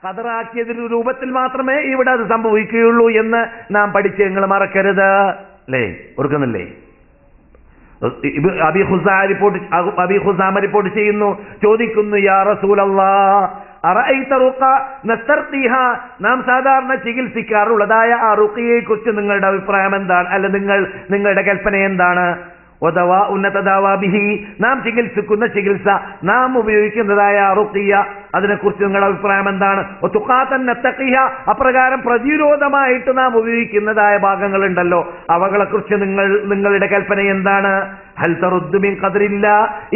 ഖദറാക്കിയതിന്റെ രൂപത്തിൽ മാത്രമേ ഇവിടെ അത് സംഭവിക്കുകയുള്ളൂ എന്ന് നാം പഠിച്ച് നിങ്ങൾ മറക്കരുത്. അല്ലേ? ഓർക്കുന്നില്ലേ? അബീ ഖുസാമ റിപ്പോർട്ട് ചെയ്യുന്നു, ചോദിക്കുന്നു, യാ റസൂലല്ലാഹ് അറഅയ്ത റുഖ നസ്തർഖിഹ, നാം സാധാരണ ചികിത്സിക്കാറുള്ളതായ ആ റുഖിയയെ കുറിച്ച് നിങ്ങളുടെ അഭിപ്രായം എന്താണ്? അല്ല, നിങ്ങളുടെ കൽപ്പന എന്താണ്? നാം ചികിത്സിക്കുന്ന ചികിത്സ, നാം ഉപയോഗിക്കുന്നതായ റുഖിയ, അതിനെക്കുറിച്ച് നിങ്ങളുടെ അഭിപ്രായം എന്താണ്? അപ്രകാരം പ്രതിരോധമായിട്ട് നാം ഉപയോഗിക്കുന്നതായ ഭാഗങ്ങളുണ്ടല്ലോ, അവകളെ കുറിച്ച് നിങ്ങളുടെ കൽപ്പന എന്താണ്? ഹൽ തറുദ്ദു മിൻ ഖദറില്ല,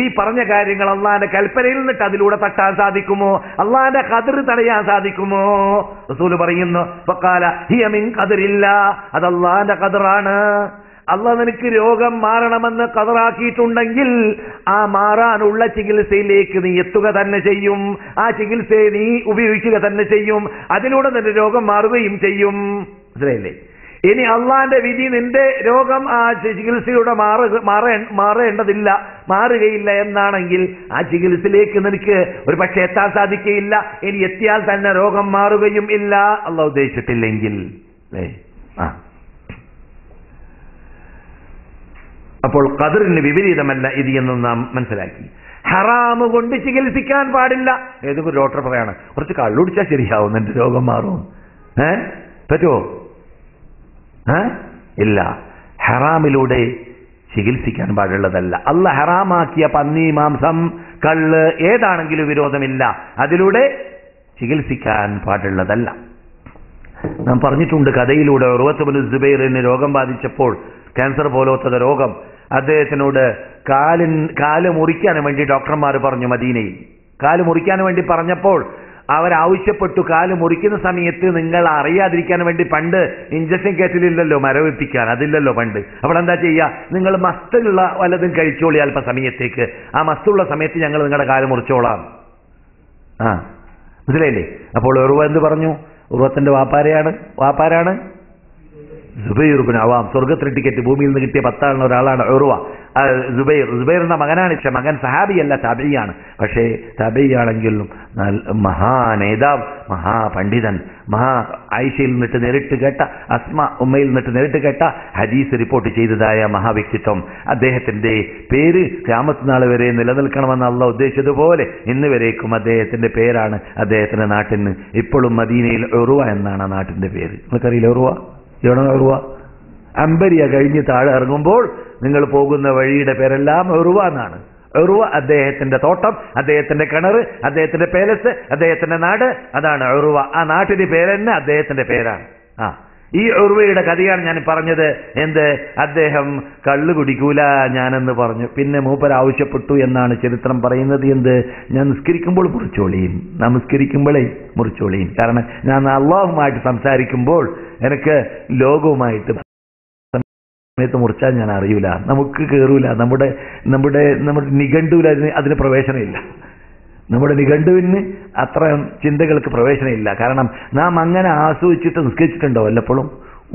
ഈ പറഞ്ഞ കാര്യങ്ങൾ അള്ളാന്റെ കൽപ്പനയിൽ നിന്നിട്ട് അതിലൂടെ തട്ടാൻ സാധിക്കുമോ? അള്ളാന്റെ ഖദർ തടയാൻ സാധിക്കുമോ? റസൂൽ പറയുന്നു, ഫഖാല ഹിയ മിൻ ഖദറില്ല, അത് അള്ളാന്റെ ഖദറാണ്. അള്ളാഹ് നിനക്ക് രോഗം മാറണമെന്ന് ഖദറാക്കിയിട്ടുണ്ടെങ്കിൽ ആ മാറാനുള്ള ചികിത്സയിലേക്ക് നീ എത്തുക തന്നെ ചെയ്യും, ആ ചികിത്സയെ നീ ഉപയോഗിക്കുക തന്നെ ചെയ്യും, അതിലൂടെ നിന്റെ രോഗം മാറുകയും ചെയ്യും. മനസ്സിലായില്ലേ? ഇനി അള്ളാന്റെ വിധി നിന്റെ രോഗം ആ ചികിത്സയുടെ മാറേണ്ടതില്ല, മാറുകയില്ല എന്നാണെങ്കിൽ ആ ചികിത്സയിലേക്ക് നിനക്ക് ഒരു പക്ഷെ എത്താൻ സാധിക്കുകയില്ല. ഇനി എത്തിയാൽ തന്നെ രോഗം മാറുകയും ഇല്ല, അള്ളാഹ് ഉദ്ദേശിച്ചിട്ടില്ലെങ്കിൽ. അപ്പോൾ ഖദറിന് വിപരീതമല്ല ഇത് എന്ന് നാം മനസ്സിലാക്കി. ഹറാമ് കൊണ്ട് ചികിത്സിക്കാൻ പാടില്ല. ഏതൊരു ഡോക്ടർ പറയാണ്, കുറച്ച് കള്ളുടിച്ചാൽ ശരിയാവും, എന്റെ രോഗം മാറും. പറ്റുമോ? ഇല്ല. ഹറാമിലൂടെ ചികിത്സിക്കാൻ പാടുള്ളതല്ല. അള്ളാഹ് ഹറാമാക്കിയ പന്നി മാംസം, കള്ള് ഏതാണെങ്കിലും വിരോധമില്ല, അതിലൂടെ ചികിത്സിക്കാൻ പാടുള്ളതല്ല. നാം പറഞ്ഞിട്ടുണ്ട് കഥയിലൂടെ, ഉർവത്ത് ഇബ്നു സുബൈറിന് രോഗം ബാധിച്ചപ്പോൾ, ക്യാൻസർ പോലത്തെ രോഗം, അദ്ദേഹത്തിനോട് കാല് മുറിക്കാൻ വേണ്ടി ഡോക്ടർമാർ പറഞ്ഞു. മദീനയിൽ കാല് മുറിക്കാൻ വേണ്ടി പറഞ്ഞപ്പോൾ അവരാവശ്യപ്പെട്ടു, കാല് മുറിക്കുന്ന സമയത്ത് നിങ്ങൾ അറിയാതിരിക്കാൻ വേണ്ടി പണ്ട് ഇഞ്ചക്ഷൻ കയറ്റലില്ലല്ലോ, മരവിപ്പിക്കാൻ അതില്ലല്ലോ പണ്ട്. അപ്പോൾ എന്താ ചെയ്യുക? നിങ്ങൾ മസ്തുള്ള വല്ലതും കഴിച്ചോളി അല്പസമയത്തേക്ക്, ആ മസ്തുള്ള സമയത്ത് ഞങ്ങൾ നിങ്ങളുടെ കാല് മുറിച്ചോളാം. മനസ്സിലായില്ലേ? അപ്പോൾ ഉർവ എന്ത് പറഞ്ഞു? ഉർവത്തിന്റെ വാപ്പാരാണ് സുബൈർ ഇബ്നു അവാം. സ്വർഗത്തിന് ടിക്കറ്റ് ഭൂമിയിൽ നിന്ന് കിട്ടിയ 10 ഒരാളാണ് ഉർവ. സുബൈറിന്റെ മകനാണ്. മകൻ സഹാബിയല്ല, താബിഇയാണ്. പക്ഷേ താബിഇയാണെങ്കിലും മഹാനേതാവ്, മഹാപണ്ഡിതൻ, ആയിഷയിൽ നിന്നിട്ട് നേരിട്ട് കേട്ട, അസ്മ ഉമ്മയിൽ നിന്നിട്ട് നേരിട്ട് കേട്ട ഹദീസ് റിപ്പോർട്ട് ചെയ്തതായ മഹാവ്യക്തിത്വം. അദ്ദേഹത്തിന്റെ പേര് ഖിയാമത്ത് നാൾ വരെ നിലനിൽക്കണമെന്ന് അള്ളാഹ് ഉദ്ദേശിച്ചതുപോലെ ഇന്ന് വരേക്കും അദ്ദേഹത്തിന്റെ പേരാണ് അദ്ദേഹത്തിന്റെ നാട്ടിന് ഇപ്പോഴും മദീനയിൽ ഉർവ എന്നാണ് ആ നാട്ടിന്റെ പേര്. നിങ്ങൾക്കറിയില്ല ഉർവ? എവിടെ ഉർവ? അമ്പരിയ കഴിഞ്ഞ് താഴെ ഇറങ്ങുമ്പോൾ നിങ്ങൾ പോകുന്ന വഴിയുടെ പേരെല്ലാം ഉർവ എന്നാണ്. ഉർവ അദ്ദേഹത്തിന്റെ തോട്ടം, അദ്ദേഹത്തിന്റെ കിണർ, അദ്ദേഹത്തിന്റെ പേലസ്, അദ്ദേഹത്തിന്റെ നാട്, അതാണ് ഉർവ. ആ നാട്ടിന്റെ പേര് തന്നെ അദ്ദേഹത്തിന്റെ പേരാണ്. ഈ ഉർവയുടെ കഥയാണ് ഞാൻ പറഞ്ഞത്. എന്ത്? അദ്ദേഹം കള്ളു കുടിക്കൂല ഞാനെന്ന് പറഞ്ഞു. പിന്നെ മൂപ്പർ ആവശ്യപ്പെട്ടു എന്നാണ് ചരിത്രം പറയുന്നത്. എന്ത്? ഞാൻ നിസ്കരിക്കുമ്പോൾ മുറിച്ചോളീൻ, നമസ്കരിക്കുമ്പോഴേ മുറിച്ചോളീൻ. കാരണം ഞാൻ അള്ളാഹുമായിട്ട് സംസാരിക്കുമ്പോൾ എനിക്ക് ലോകവുമായിട്ട് സമയത്ത് മുറിച്ചാൽ ഞാൻ അറിയൂല, നമുക്ക് കയറൂല, നമ്മുടെ നിഘണ്ടുവിൽ അതിന് പ്രവേശനമില്ല. നമ്മുടെ നിഘണ്ടുവിന് അത്ര ചിന്തകൾക്ക് പ്രവേശനമില്ല. കാരണം നാം അങ്ങനെ ആസ്വദിച്ചിട്ട് നിസ്കരിച്ചിട്ടുണ്ടോ? വല്ലപ്പോഴും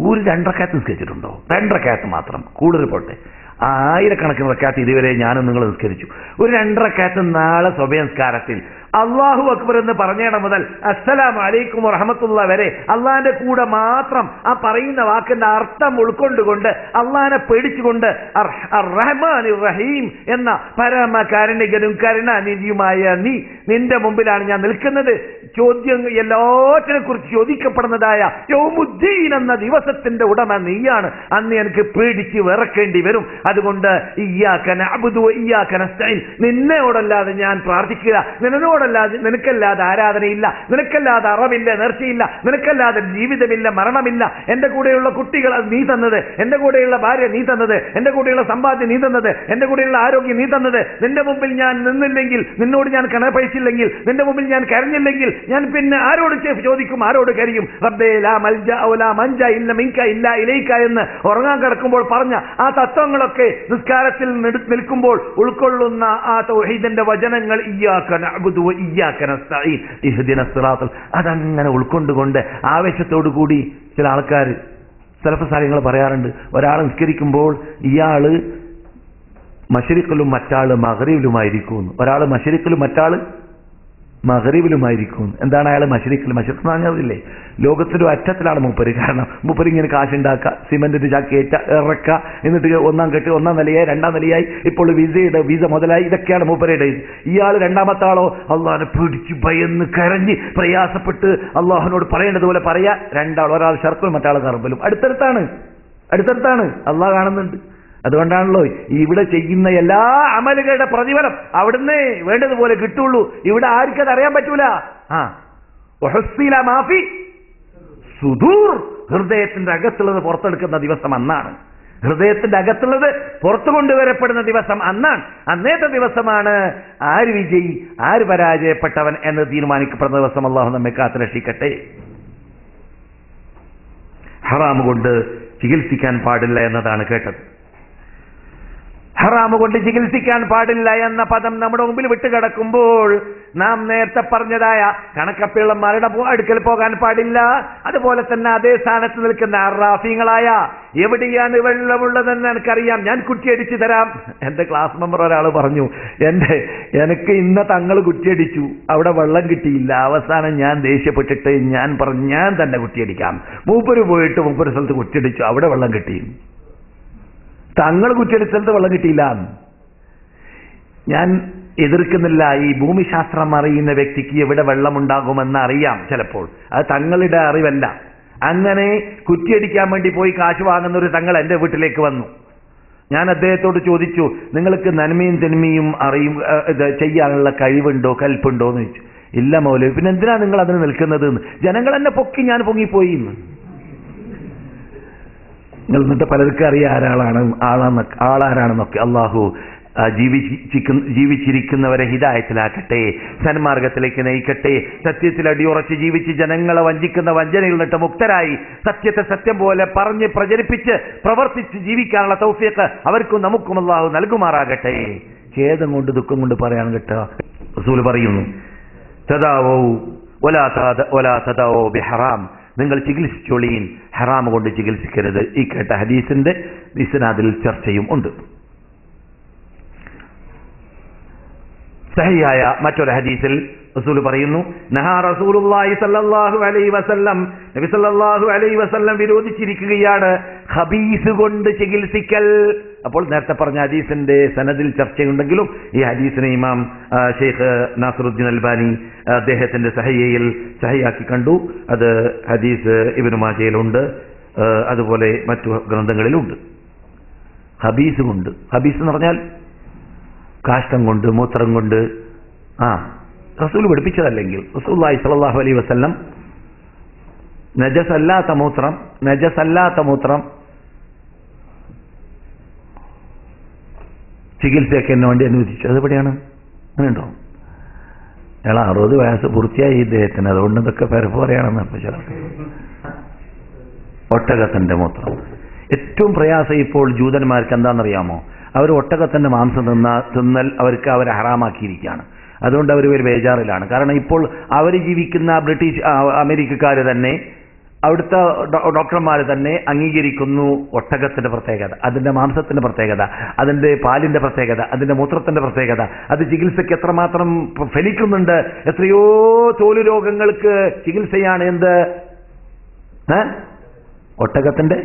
ഒരു 2 റക്അത്ത് നിസ്കരിച്ചിട്ടുണ്ടോ? 2 റക്അത്ത് മാത്രം, കൂടുതൽ പോട്ടെ. 1000കണക്കിന് റക്അത്ത് ഇതുവരെ ഞാനും നിങ്ങൾ നിസ്കരിച്ചു. ഒരു 2 റക്അത്ത് നാളെ സ്വബഹ് നിസ്കാരത്തിൽ അല്ലാഹു അക്ബർ എന്ന് പറഞ്ഞേടം മുതൽ അസ്സലാമു അലൈക്കും വറഹ്മത്തുള്ളാഹി വരെ അള്ളാന്റെ കൂടെ മാത്രം ആ പറയുന്ന വാക്കിന്റെ അർത്ഥം ഉൾക്കൊണ്ടുകൊണ്ട്, അള്ളാനെ പേടിച്ചുകൊണ്ട്, അർ-റഹ്മാനിർ റഹീം എന്ന പരമകാരുണികനും കരുണാനിധിയുമായ നീ, നിന്റെ മുമ്പിലാണ് ഞാൻ നിൽക്കുന്നത്. ചോദ്യം എല്ലാറ്റിനെ കുറിച്ച് ചോദിക്കപ്പെടുന്നതായ യൗമുദ്ദീൻ എന്ന ദിവസത്തിന്റെ ഉടമ നീയാണ്. അന്ന് എനിക്ക് പേടിച്ച് വിറക്കേണ്ടി വരും. അതുകൊണ്ട് ഇയ്യാക നഅ്ബുദു വ ഇയ്യാക നസ്തഈൻ, നിന്നോടല്ലാതെ ഞാൻ പ്രാർത്ഥിക്കുക, നിനക്കല്ലാതെ ആരാധനയില്ല, നിനക്കല്ലാതെ അറവില്ല, നേർച്ചയില്ല, നിനക്കല്ലാതെ ജീവിതമില്ല, മരണമില്ല. എന്റെ കൂടെയുള്ള കുട്ടികൾ നീ തന്നത്, എന്റെ കൂടെയുള്ള ഭാര്യ നീ തന്നത്, എന്റെ കൂടെയുള്ള സമ്പാദ്യം നീ തന്നത്, എന്റെ കൂടെയുള്ള ആരോഗ്യം നീ തന്നത്. നിന്റെ മുമ്പിൽ ഞാൻ നിന്നില്ലെങ്കിൽ, നിന്നോട് ഞാൻ കണപഴിച്ചില്ലെങ്കിൽ, നിന്റെ മുമ്പിൽ ഞാൻ കരഞ്ഞില്ലെങ്കിൽ, ഞാൻ പിന്നെ ആരോട് ചോദിക്കും, ആരോട് കരയും? റബ്ബേ ലാ മൽജ വലാ മൻജ ഇല്ല മിൻക ഇല്ലാ ഇലൈക എന്ന് ഉറങ്ങാൻ കിടക്കുമ്പോൾ പറഞ്ഞ ആ തത്വങ്ങളൊക്കെ നിസ്കാരത്തിൽ നിൽക്കുമ്പോൾ ഉൾക്കൊള്ളുന്ന ആ തൗഹീദിന്റെ വചനങ്ങൾ, ഇയ്യാക നഅ്ബുദു വ ഇയ്യാക നസ്തഈൻ ഇഹ്ദിനസ് സിറാത്തൽ, അതങ്ങനെ ഉൾക്കൊണ്ടുകൊണ്ട് ആവേശത്തോടു കൂടി ചില ആൾക്കാർ, സലഫ് സാലിഹ്യങ്ങൾ പറയാറുണ്ട്, ഒരാൾ നിസ്കരിക്കുമ്പോൾ ഇയാള് മശ്രിഖിലും മറ്റാള് മഗ്രിബിലുമായിരിക്കും. ഒരാൾ മശ്രിഖിലും മറ്റാള് മഗ്രിബിലുമായിരിക്കും. എന്താണ് അയാൾ മശ്രിഖിൽ? മശ്രിഖ് എന്ന് പറഞ്ഞില്ലേ, ലോകത്തിന്റെ അറ്റത്തിലാണ് മൂപ്പര്. കാരണം മൂപ്പര് ഇങ്ങനെ കാശുണ്ടാക്കുക, സിമെന്റിന്റെ ചാക്കേറ്റ ഇറക്കുക, എന്നിട്ട് ഒന്നാം കെട്ട്, ഒന്നാം നിലയായി, രണ്ടാം നിലയായി, ഇപ്പോൾ വിസ മുതലായി. ഇതൊക്കെയാണ് മൂപ്പരുടെ. ഇയാൾ രണ്ടാമത്തെ ആളോ അള്ളാഹിനെ പിടിച്ച് ഭയന്ന് കരഞ്ഞ് പ്രയാസപ്പെട്ട് അള്ളാഹുനോട് പറയേണ്ടതുപോലെ പറയാ. രണ്ടാൾ, ഒരാൾ ഷർക്കിലും മറ്റാൾ കർബലും. അടുത്തടുത്താണ് അള്ളാഹ് കാണുന്നുണ്ട്. അതുകൊണ്ടാണല്ലോ ഇവിടെ ചെയ്യുന്ന എല്ലാ അമലുകളുടെ പ്രതിഫലം അവിടുന്ന് വേണ്ടതുപോലെ കിട്ടുള്ളൂ. ഇവിടെ ആർക്കത് അറിയാൻ പറ്റൂല. മാഫി സുദൂർ, ഹൃദയത്തിന്റെ അകത്തുള്ളത് പുറത്തെടുക്കുന്ന ദിവസം അന്നാണ്. ഹൃദയത്തിന്റെ അകത്തുള്ളത് പുറത്തു കൊണ്ടുവരപ്പെടുന്ന ദിവസം അന്നാണ്. അന്നേത്തെ ദിവസമാണ് ആര് വിജയി, ആര് പരാജയപ്പെട്ടവൻ എന്ന് തീരുമാനിക്കപ്പെടുന്ന ദിവസം. അള്ളാഹു നമ്മെ കാത്ത് രക്ഷിക്കട്ടെ. ഹറാം കൊണ്ട് ചികിത്സിക്കാൻ പാടില്ല എന്നതാണ് കേട്ടത്. ഹറാമ് കൊണ്ട് ചികിത്സിക്കാൻ പാടില്ല എന്ന പദം നമ്മുടെ മുമ്പിൽ വിട്ടുകിടക്കുമ്പോൾ നാം നേരത്തെ പറഞ്ഞതായ കണക്കപ്പിള്ളന്മാരുടെ അടുക്കൽ പോകാൻ പാടില്ല. അതുപോലെ തന്നെ അതേ സ്ഥാനത്ത് നിൽക്കുന്ന അറാഫീങ്ങളായ എവിടെയാണ് വെള്ളമുള്ളതെന്ന് എനിക്കറിയാം, ഞാൻ കുറ്റിയടിച്ചു തരാം. എന്റെ ക്ലാസ് മെമ്പർ ഒരാൾ പറഞ്ഞു, എനിക്ക് ഇന്ന തങ്ങൾ കുറ്റിയടിച്ചു, അവിടെ വെള്ളം കിട്ടിയില്ല. അവസാനം ഞാൻ ദേഷ്യപ്പെട്ടിട്ട് ഞാൻ പറഞ്ഞു, ഞാൻ തന്നെ കുറ്റിയടിക്കാം. മൂപ്പര് പോയിട്ട് മൂപ്പര് സ്ഥലത്ത് കുറ്റിയടിച്ചു, അവിടെ വെള്ളം കിട്ടി. തങ്ങൾ കുറ്റിയടിച്ചത് വെള്ളം കിട്ടിയില്ല. ഞാൻ എതിർക്കുന്നില്ല. ഈ ഭൂമിശാസ്ത്രം അറിയുന്ന വ്യക്തിക്ക് എവിടെ വെള്ളമുണ്ടാകുമെന്ന് അറിയാം ചിലപ്പോൾ. അത് തങ്ങളുടെ അറിവല്ല. അങ്ങനെ കുറ്റിയടിക്കാൻ വേണ്ടി പോയി കാശ് വാങ്ങുന്ന ഒരു തങ്ങൾ എൻ്റെ വീട്ടിലേക്ക് വന്നു. ഞാൻ അദ്ദേഹത്തോട് ചോദിച്ചു, നിങ്ങൾക്ക് നന്മയും തിന്മയും അറിയും ചെയ്യാനുള്ള കഴിവുണ്ടോ, കൽപ്പുണ്ടോ എന്ന് ചോദിച്ചു. ഇല്ല മൗലവി. പിന്നെ എന്തിനാ നിങ്ങൾ അതിന് നിൽക്കുന്നത്? ജനങ്ങൾ എന്നെ പൊക്കി, ഞാൻ പൊങ്ങിപ്പോയി. നിങ്ങൾ എന്നിട്ട് പലർക്കും അറിയാം ആളാരാണെന്നൊക്കെ. അള്ളാഹു ജീവിച്ചിരിക്കുന്നവരെ ഹിദായത്തിലാക്കട്ടെ, സന്മാർഗത്തിലേക്ക് നയിക്കട്ടെ. സത്യത്തിൽ അടിയുറച്ച് ജീവിച്ച് ജനങ്ങളെ വഞ്ചിക്കുന്ന വഞ്ചനയിൽ നിന്നിട്ട് മുക്തരായി സത്യത്തെ സത്യം പോലെ പറഞ്ഞ് പ്രചരിപ്പിച്ച് പ്രവർത്തിച്ച് ജീവിക്കാനുള്ള തൗഫീഖ് അവർക്കും നമുക്കും അള്ളാഹു നൽകുമാറാകട്ടെ. ഖേദം കൊണ്ട് ദുഃഖം കൊണ്ട് പറയാൻ കേട്ടോ. റസൂൽ പറയുന്നു, തദാവൂ വലാ തദാവൂ ബിഹറാം, നിങ്ങൾ ചികിത്സിച്ചോളീൻ, ഹറാം കൊണ്ട് ചികിത്സിക്കരുത്. ഈ കേട്ട ഹദീസിന്റെ ഇസ്നാദിൽ ചർച്ചയും ഉണ്ട്. സഹിയായ മറ്റൊരു ഹദീസിൽ റസൂൽ പറയുന്നു, നഹാ റസൂലുള്ളാഹി സ്വല്ലല്ലാഹു അലൈഹി വസല്ലം, നബി സ്വല്ലല്ലാഹു അലൈഹി വസല്ലം വിരോധിച്ചിരിക്കുകയാണ് ഖബീസ് കൊണ്ട് ചികിത്സിക്കൽ. അപ്പോൾ നേരത്തെ പറഞ്ഞ ഹദീസിന്റെ സനദിൽ ചർച്ചയുണ്ടെങ്കിലും ഈ ഹദീസിനെ ഇമാം ഷെയ്ഖ് നാസറുദ്ദീൻ അൽബാനി അദ്ദേഹത്തിന്റെ സഹിയയിൽ സഹിയാക്കി കണ്ടു. അത് ഹദീസ് ഇബ്നു മാജയിലുണ്ട്, അതുപോലെ മറ്റു ഗ്രന്ഥങ്ങളിലുണ്ട്. ഖബീസ് കൊണ്ട്, ഖബീസ് എന്ന് പറഞ്ഞാൽ കാഷ്ടം കൊണ്ട്, മൂത്രം കൊണ്ട്. റസൂൽ പഠിപ്പിച്ചതല്ലെങ്കിൽ റസൂലുള്ളാഹി സ്വല്ലല്ലാഹു അലൈഹി വസല്ലം നജസല്ലാത്ത മൂത്രം ചികിത്സയൊക്കെ എന്നെ വേണ്ടി അനുവദിച്ചു. അതെവിടെയാണ്? അങ്ങനെയുണ്ടോ? അയാൾ 60 വയസ്സ് പൂർത്തിയായി ഇദ്ദേഹത്തിന്, അതുകൊണ്ട് ഇതൊക്കെ പരപ്പ് പറയാണെന്ന് ഇപ്പൊ ചില. ഒട്ടകത്തിന്റെ മൂത്രം ഏറ്റവും പ്രയാസം ഇപ്പോൾ ജൂതന്മാർക്ക് എന്താണെന്നറിയാമോ? അവർ ഒട്ടകത്തിന്റെ മാംസം തിന്നൽ അവരെ ഹറാമാക്കിയിരിക്കുകയാണ്. അതുകൊണ്ട് അവർ ഒരു ബേജാറിലാണ്. കാരണം ഇപ്പോൾ അവർ ജീവിക്കുന്ന ബ്രിട്ടീഷ് അമേരിക്കക്കാർ തന്നെ, അവിടുത്തെ ഡോക്ടർമാർ തന്നെ അംഗീകരിക്കുന്നു ഒട്ടകത്തിന്റെ പ്രത്യേകത, അതിന്റെ മാംസത്തിന്റെ പ്രത്യേകത, അതിന്റെ പാലിന്റെ പ്രത്യേകത, അതിന്റെ മൂത്രത്തിന്റെ പ്രത്യേകത, അത് ചികിത്സയ്ക്ക് എത്രമാത്രം ഫലിക്കുന്നുണ്ട്. എത്രയോ തോലു രോഗങ്ങൾക്ക് ചികിത്സയാണ് എന്ത്? ഒട്ടകത്തിന്റെ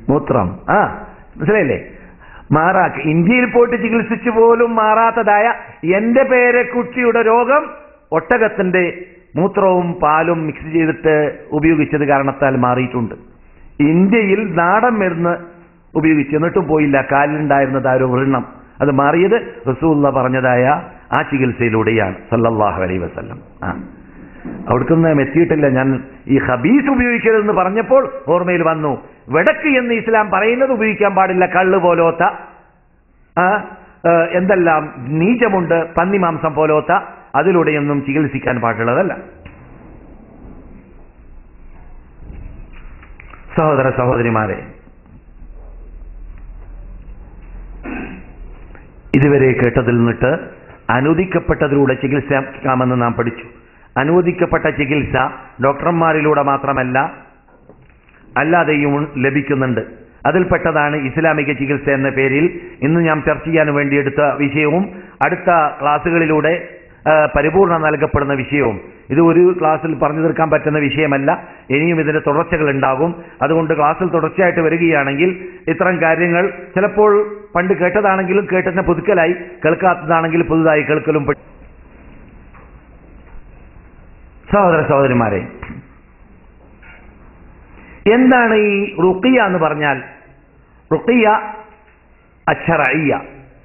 മൂത്രം. മനസ്സിലായില്ലേ? മാറാക്ക് ഇന്ത്യയിൽ പോയിട്ട് ചികിത്സിച്ചു പോലും മാറാത്തതായ എന്റെ പേരക്കുട്ടിയുടെ രോഗം ഒട്ടകത്തിന്റെ മൂത്രവും പാലും മിക്സ് ചെയ്തിട്ട് ഉപയോഗിച്ചത് കാരണത്താൽ മാറിയിട്ടുണ്ട്. ഇന്ത്യയിൽ നാടൻ മരുന്ന് ഉപയോഗിച്ച് എന്നിട്ടും പോയില്ല. കാലിലുണ്ടായിരുന്നത് ആരോ വ്രണം, അത് മാറിയത് റസൂലുള്ളാഹി പറഞ്ഞതായ ആ ചികിത്സയിലൂടെയാണ് സല്ലല്ലാഹു അലൈഹി വസല്ലം. അവിടേക്കൊന്നും എത്തിയിട്ടില്ല. ഞാൻ ഈ ഖബീസ് ഉപയോഗിക്കരുതെന്ന് പറഞ്ഞപ്പോൾ ഓർമ്മയിൽ വന്നു, വെടക്ക് എന്ന് ഇസ്ലാം പറയുന്നത് ഉപയോഗിക്കാൻ പാടില്ല. കള്ള് പോലോത്ത എന്തെല്ലാം നീചമുണ്ട്, പന്നിമാംസം പോലോത്ത, അതിലൂടെയൊന്നും ചികിത്സിക്കാൻ പാടുള്ളതല്ല. സഹോദര സഹോദരിമാരെ, ഇതുവരെ കേട്ടതിൽ നിന്നിട്ട് അനുവദിക്കപ്പെട്ടതിലൂടെ ചികിത്സിക്കാമെന്ന് നാം പഠിച്ചു. അനുവദിക്കപ്പെട്ട ചികിത്സ ഡോക്ടർമാരിലൂടെ മാത്രമല്ല അല്ലാതെയും ലഭിക്കുന്നുണ്ട്. അതിൽപ്പെട്ടതാണ് ഇസ്ലാമിക ചികിത്സ എന്ന പേരിൽ ഇന്ന് ഞാൻ ചർച്ച ചെയ്യാൻ വേണ്ടി എടുത്ത വിഷയവും അടുത്ത ക്ലാസ്സുകളിലൂടെ പരിപൂർണം നൽകപ്പെടുന്ന വിഷയവും. ഇത് ഒരു ക്ലാസ്സിൽ പറഞ്ഞു തീർക്കാൻ പറ്റുന്ന വിഷയമല്ല. ഇനിയും ഇതിന്റെ തുടർച്ചകൾ ഉണ്ടാകും. അതുകൊണ്ട് ക്ലാസ്സിൽ തുടർച്ചയായിട്ട് വരികയാണെങ്കിൽ ഇത്തരം കാര്യങ്ങൾ ചിലപ്പോൾ പണ്ട് കേട്ടതാണെങ്കിലും കേട്ടതിനെ പുതുക്കലായി, കേൾക്കാത്തതാണെങ്കിൽ പുതുതായി കേൾക്കലും. സഹോദര സഹോദരിമാരെ, എന്താണ് ഈ റുഖിയ എന്ന് പറഞ്ഞാൽ? റുഖിയ അശ്ശറഇയ്യ,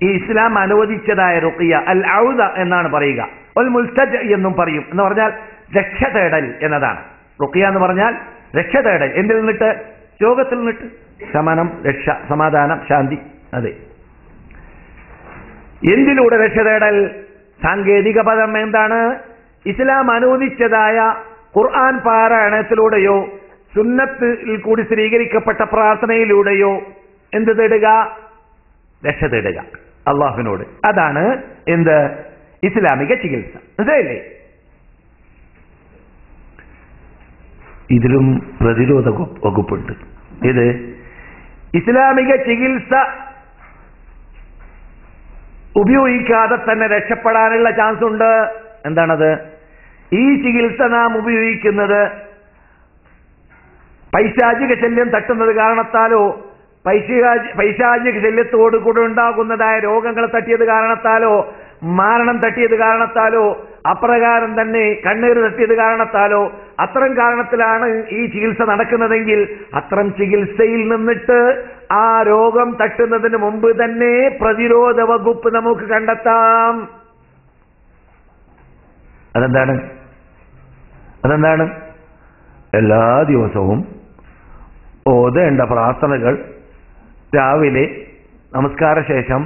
ഈ ഇസ്ലാം അനുവദിച്ചതായ റുഖിയ, അൽ ഔദ എന്നാണ് പറയുക. അൽ മുൽതജ എന്നും പറയും. എന്ന് പറഞ്ഞാൽ രക്ഷ തേടൽ എന്നതാണ്. റുഖിയ എന്ന് പറഞ്ഞാൽ രക്ഷ തേടൽ. എന്തിൽ നിന്നിട്ട്? രോഗത്തിൽ നിന്നിട്ട്. ശമനം, രക്ഷ, സമാധാനം, ശാന്തി. അതെ, എന്തിലൂടെ രക്ഷ തേടൽ? സാങ്കേതിക പദം എന്താണ്? ഇസ്ലാം അനുവദിച്ചതായ ഖുർആൻ പാരായണത്തിലൂടെയോ സുന്നത്തിൽ കൂടി സ്ഥിരീകരിക്കപ്പെട്ട പ്രാർത്ഥനയിലൂടെയോ എന്ത് തേടുക? രക്ഷ തേടുക അള്ളാഹുവിനോട്. അതാണ് എന്ത്? ഇസ്ലാമിക ചികിത്സ. മനസ്സിലായില്ലേ? ഇതിലും പ്രതിരോധ വകുപ്പുണ്ട്. ഇത് ഇസ്ലാമിക ചികിത്സ ഉപയോഗിക്കാതെ തന്നെ രക്ഷപ്പെടാനുള്ള ചാൻസ് ഉണ്ട്. എന്താണത്? ഈ ചികിത്സ നാം ഉപയോഗിക്കുന്നത് പൈശാചിക ശല്യം തട്ടുന്നത് കാരണത്താലോ പൈശാചിക ശല്യത്തോടു കൂടെ ഉണ്ടാകുന്നതായ രോഗങ്ങൾ തട്ടിയത് കാരണത്താലോ മാരണം തട്ടിയത് കാരണത്താലോ അപ്രകാരം തന്നെ കണ്ണീർ തട്ടിയത് കാരണത്താലോ അത്തരം കാരണത്തിലാണ് ഈ ചികിത്സ നടക്കുന്നതെങ്കിൽ അത്തരം ചികിത്സയിൽ നിന്നിട്ട് ആ രോഗം തട്ടുന്നതിന് മുമ്പ് തന്നെ പ്രതിരോധ വകുപ്പ് നമുക്ക് കണ്ടെത്താം. അതെന്താണ്? എല്ലാ ദിവസവും ഓതേണ്ട പ്രാർത്ഥനകൾ രാവിലെ നമസ്കാര ശേഷം,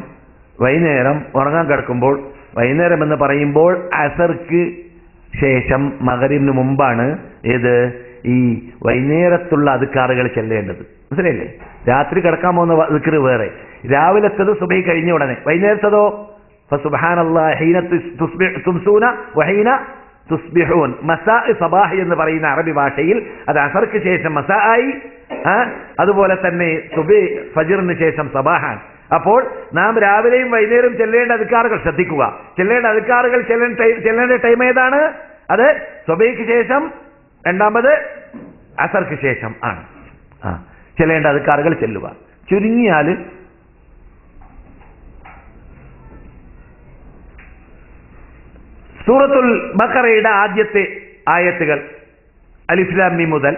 വൈകുന്നേരം ഉറങ്ങാൻ കിടക്കുമ്പോൾ, വൈകുന്നേരം എന്ന് പറയുമ്പോൾ അസർക്ക് ശേഷം മഗ്‌രിബിന് മുമ്പാണ് ഏത് ഈ വൈകുന്നേരത്തുള്ള അദ്കാറുകൾ ചെല്ലേണ്ടത്. മനസ്സിലായില്ലേ? രാത്രി കിടക്കാൻ പോകുന്ന ദിക്ർ വേറെ, രാവിലത്തത് സുബഹി കഴിഞ്ഞ ഉടനെ, വൈകുന്നേരത്തതോ ഫസുബ്ഹാനല്ലാഹി ഹീന തുംസൂന വഹീന തുസ്ബിഹൂൻ. മസാ സബാഹ് എന്ന് പറയുന്ന അറബി ഭാഷയിൽ അത് അസർക്ക് ശേഷം മസാ ആയി, അതുപോലെ തന്നെ സുബഹി ഫജ്റിന് ശേഷം സബാഹാൻ. അപ്പോൾ നാം രാവിലെയും വൈകുന്നേരം ചെല്ലേണ്ട അദ്കാറുകൾ ശ്രദ്ധിക്കുക. ചെല്ലേണ്ട അദ്കാറുകൾ ചെല്ലേണ്ട ടൈം ഏതാണ്? അത് സുബഹിക്ക് ശേഷം, രണ്ടാമത് അസർക്ക് ശേഷം ആണ് ചെല്ലേണ്ട അദ്കാറുകൾ ചെല്ലുക. ചുരുങ്ങിയാൽ സൂറത്തുൽ ബഖറയുടെ ആദ്യത്തെ ആയത്തുകൾ അലിഫ് ലാം മീം മുതൽ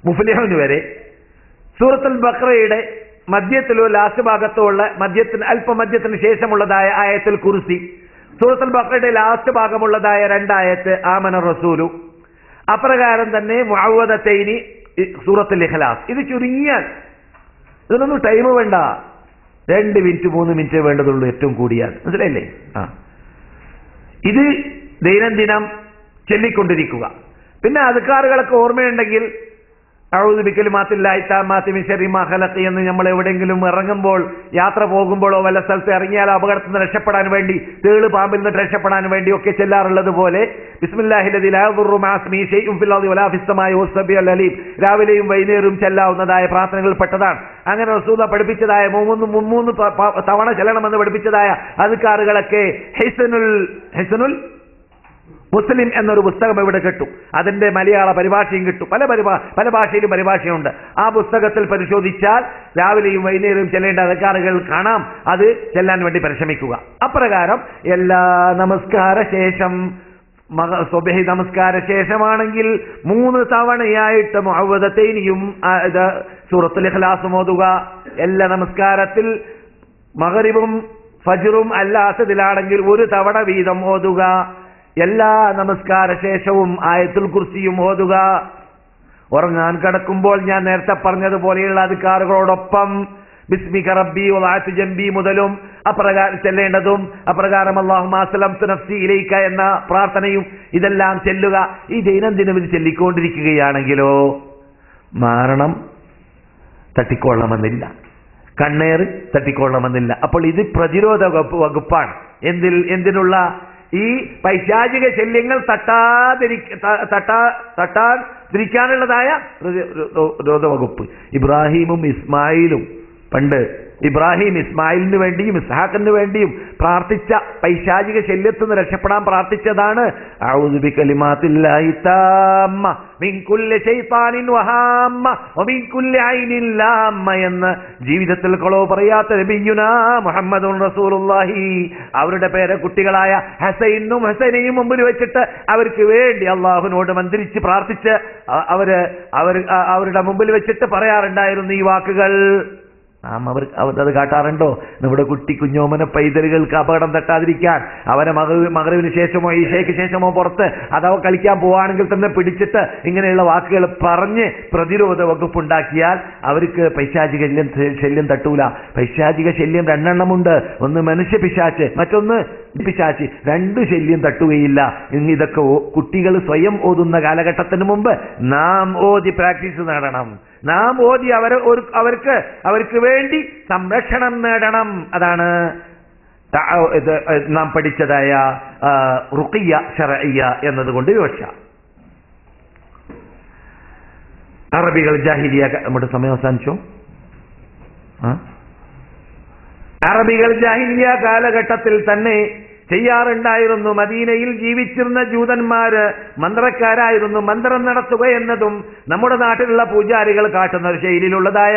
മുഫ്ലിഹൂൻ വരെ, സൂറത്തുൽ ബഖറയുടെ മധ്യത്തിലോ ലാസ്റ്റ് ഭാഗത്തോ ഉള്ള അല്പമധ്യത്തിന് ശേഷമുള്ളതായ ആയത്തുൽ കുർസി, സൂറത്തുൽ ബഖറയുടെ ലാസ്റ്റ് ഭാഗമുള്ളതായ 2 ആയത്ത് ആമന റസൂലു, അപ്രകാരം തന്നെ മുഅവ്വദതൈനി സൂറത്തുൽ ഇഖ്ലാസ്. ഇത് ചുരുങ്ങിയാൽ, ഇതിനൊന്നും ടൈം വേണ്ട, 2 മിനിറ്റ് 3 മിനിറ്റ് വേണ്ടതുള്ളൂ ഏറ്റവും കൂടിയാൽ. മനസ്സിലായില്ലേ? ഇത് ദൈനംദിനം ചൊല്ലിക്കൊണ്ടിരിക്കുക. പിന്നെ അദ്കാറുകളൊക്കെ ഓർമ്മയുണ്ടെങ്കിൽ അഊദു ബികലിമാത്തില്ലാഹി താമ്മാത്തി മിൻ ശർരി മാ ഖലഖ് എന്ന് നമ്മൾ എവിടെയെങ്കിലും ഇറങ്ങുമ്പോൾ, യാത്ര പോകുമ്പോഴോ വല്ല സ്ഥലത്ത് ഇറങ്ങിയാൽ അപകടത്തിൽ നിന്ന് രക്ഷപ്പെടാൻ വേണ്ടി, തേള് പാമ്പിൽ നിന്ന് രക്ഷപ്പെടാൻ വേണ്ടി ഒക്കെ ചെല്ലാറുള്ളത് പോലെ ബിസ്മില്ലാഹിൽ ലദീ ലാ യദുറു മഅ ഇസ്മിഹി ഷൈഉൻ ഫിൽ അർദി വലാ ഫിസ് സമാഇ വസ്സബിയുൽ അലീം രാവിലെയും വൈകുന്നേരവും ചെല്ലാവുന്നതായ പ്രാർത്ഥനകളിൽ പെട്ടതാണ്. അങ്ങനെ റസൂൽ പഠിപ്പിച്ചതായ 3 തവണ ചെല്ലണമെന്ന് പഠിപ്പിച്ചതായ അദ്കാറുകളൊക്കെ ഹിസ്നുൽ മുസ്ലിം എന്നൊരു പുസ്തകം ഇവിടെ കിട്ടും. അതിന്റെ മലയാള പരിഭാഷയും കിട്ടും. പല ഭാഷയിലും പരിഭാഷയുണ്ട്. ആ പുസ്തകത്തിൽ പരിശോധിച്ചാൽ രാവിലെയും വൈകുന്നേരവും ചെല്ലേണ്ട അദ്കാറുകൾ കാണാം. അത് ചെല്ലാൻ വേണ്ടി പരിശ്രമിക്കുക. അപ്രകാരം എല്ലാ നമസ്കാര ശേഷം, സുബ്ഹി നമസ്കാര ശേഷമാണെങ്കിൽ 3 തവണയായിട്ട് മുഅവ്വദതൈനിയും സൂറത്തുൽ ഇഖ്ലാസും ഓതുക. എല്ലാ നമസ്കാരത്തിൽ മഗ്‌രിബും ഫജ്റും അല്ലാത്തതിലാണെങ്കിൽ 1 തവണ വീതം ഓതുക. എല്ലാ നമസ്കാര ശേഷവും ആയത്തുൽ കുർസിയും ഓതുക. ഉറങ്ങാൻ കിടക്കുമ്പോൾ ഞാൻ നേരത്തെ പറഞ്ഞതുപോലെയുള്ള അദ്കാറുകളോടൊപ്പം ബിസ്മിക റബ്ബി വദഅതു ജംബി മുതലും അപ്രകാരം ചെല്ലേണ്ടതും, അപ്രകാരം അല്ലാഹുമ്മ അസ്ലംതു നഫ്സി ഇലൈക എന്ന പ്രാർത്ഥനയും ഇതെല്ലാം ചെല്ലുക. ഈ ദൈനംദിനം ഇത് ചൊല്ലിക്കൊണ്ടിരിക്കുകയാണെങ്കിലോ മരണം തട്ടിക്കൊള്ളണമെന്നില്ല, കണ്ണേറ് തട്ടിക്കൊള്ളണമെന്നില്ല. അപ്പോൾ ഇത് പ്രതിരോധ വകുപ്പാണ്. എന്തിനുള്ള? ഈ പൈശാചിക ശല്യങ്ങൾ തട്ടാതിരിക്കാനുള്ളതായ പ്രതിരോധ വകുപ്പ്. ഇബ്രാഹിമും ഇസ്മായിലും പണ്ട് ഇബ്രാഹിം ഇസ്മായിലിന് വേണ്ടിയും ഇസ്ഹാഖിന് വേണ്ടിയും പ്രാർത്ഥിച്ച പൈശാചിക ശല്യത്തിൽ നിന്ന് രക്ഷപ്പെടാൻ പ്രാർത്ഥിച്ചതാണ് അഊദു ബികലിമാത്തില്ലാഹി താമ്മ മിൻ കുല്ലി ശൈത്താനിൻ വഹാമ്മ വമിൻ കുല്ലി ഐനിൻ ലാമ്മ എന്ന് ജീവിതത്തിൽ കളവ് പറയാത്ത നബിയുനാ മുഹമ്മദുർ റസൂലുള്ളാഹി അവരുടെ പേരക്കുട്ടികളായ ഹസൈനും ഹസനെയും മുമ്പിൽ വെച്ചിട്ട് അവർക്ക് വേണ്ടി അള്ളാഹുവിനോട് മന്ത്രിച്ച് പ്രാർത്ഥിച്ച് അവരുടെ മുമ്പിൽ വെച്ചിട്ട് പറയാറുണ്ടായിരുന്നു ഈ വാക്കുകൾ. നാം അത് കാട്ടാറുണ്ടോ? നമ്മുടെ കുട്ടി കുഞ്ഞോമന പൈതലുകൾക്ക് അപകടം തട്ടാതിരിക്കാൻ അവനെ മഗ്‌രിബിന് ശേഷമോ ഈശയ്ക്ക് ശേഷമോ പുറത്ത് അഥവാ കളിക്കാൻ പോവാണെങ്കിൽ തന്നെ പിടിച്ചിട്ട് ഇങ്ങനെയുള്ള വാക്കുകൾ പറഞ്ഞ് പ്രതിരോധ വകുപ്പുണ്ടാക്കിയാൽ അവർക്ക് പൈശാചിക ശല്യം തട്ടൂല. പൈശാചിക ശല്യം രണ്ടെണ്ണമുണ്ട്. ഒന്ന് മനുഷ്യ പിശാച്ച്, മറ്റൊന്ന് പിശാച്ച്. രണ്ട് ശല്യം തട്ടുകയില്ല. ഇതൊക്കെ കുട്ടികൾ സ്വയം ഓതുന്ന കാലഘട്ടത്തിന് മുമ്പ് നാം ഓതി പ്രാക്ടീസ് നേടണം. നാം ഓതി അവർക്ക് വേണ്ടി സംരക്ഷണം നേടണം. അതാണ് നാം പഠിച്ചതായ റുഖിയ ശർഇയ്യ എന്നതുകൊണ്ട് വിവക്ഷ. അറബികൾ ജാഹിലിയ നമ്മുടെ സമയം അവസാനിച്ചോ? അറബികൾ ജാഹിലിയ കാലഘട്ടത്തിൽ തന്നെ ചെയ്യാറുണ്ടായിരുന്നു. മദീനയിൽ ജീവിച്ചിരുന്ന ജൂതന്മാര് മന്ത്രക്കാരായിരുന്നു. മന്ത്രം നടത്തുക എന്നതും നമ്മുടെ നാട്ടിലുള്ള പൂജാരികൾ കാട്ടുന്ന ഒരു ശൈലിയിലുള്ളതായ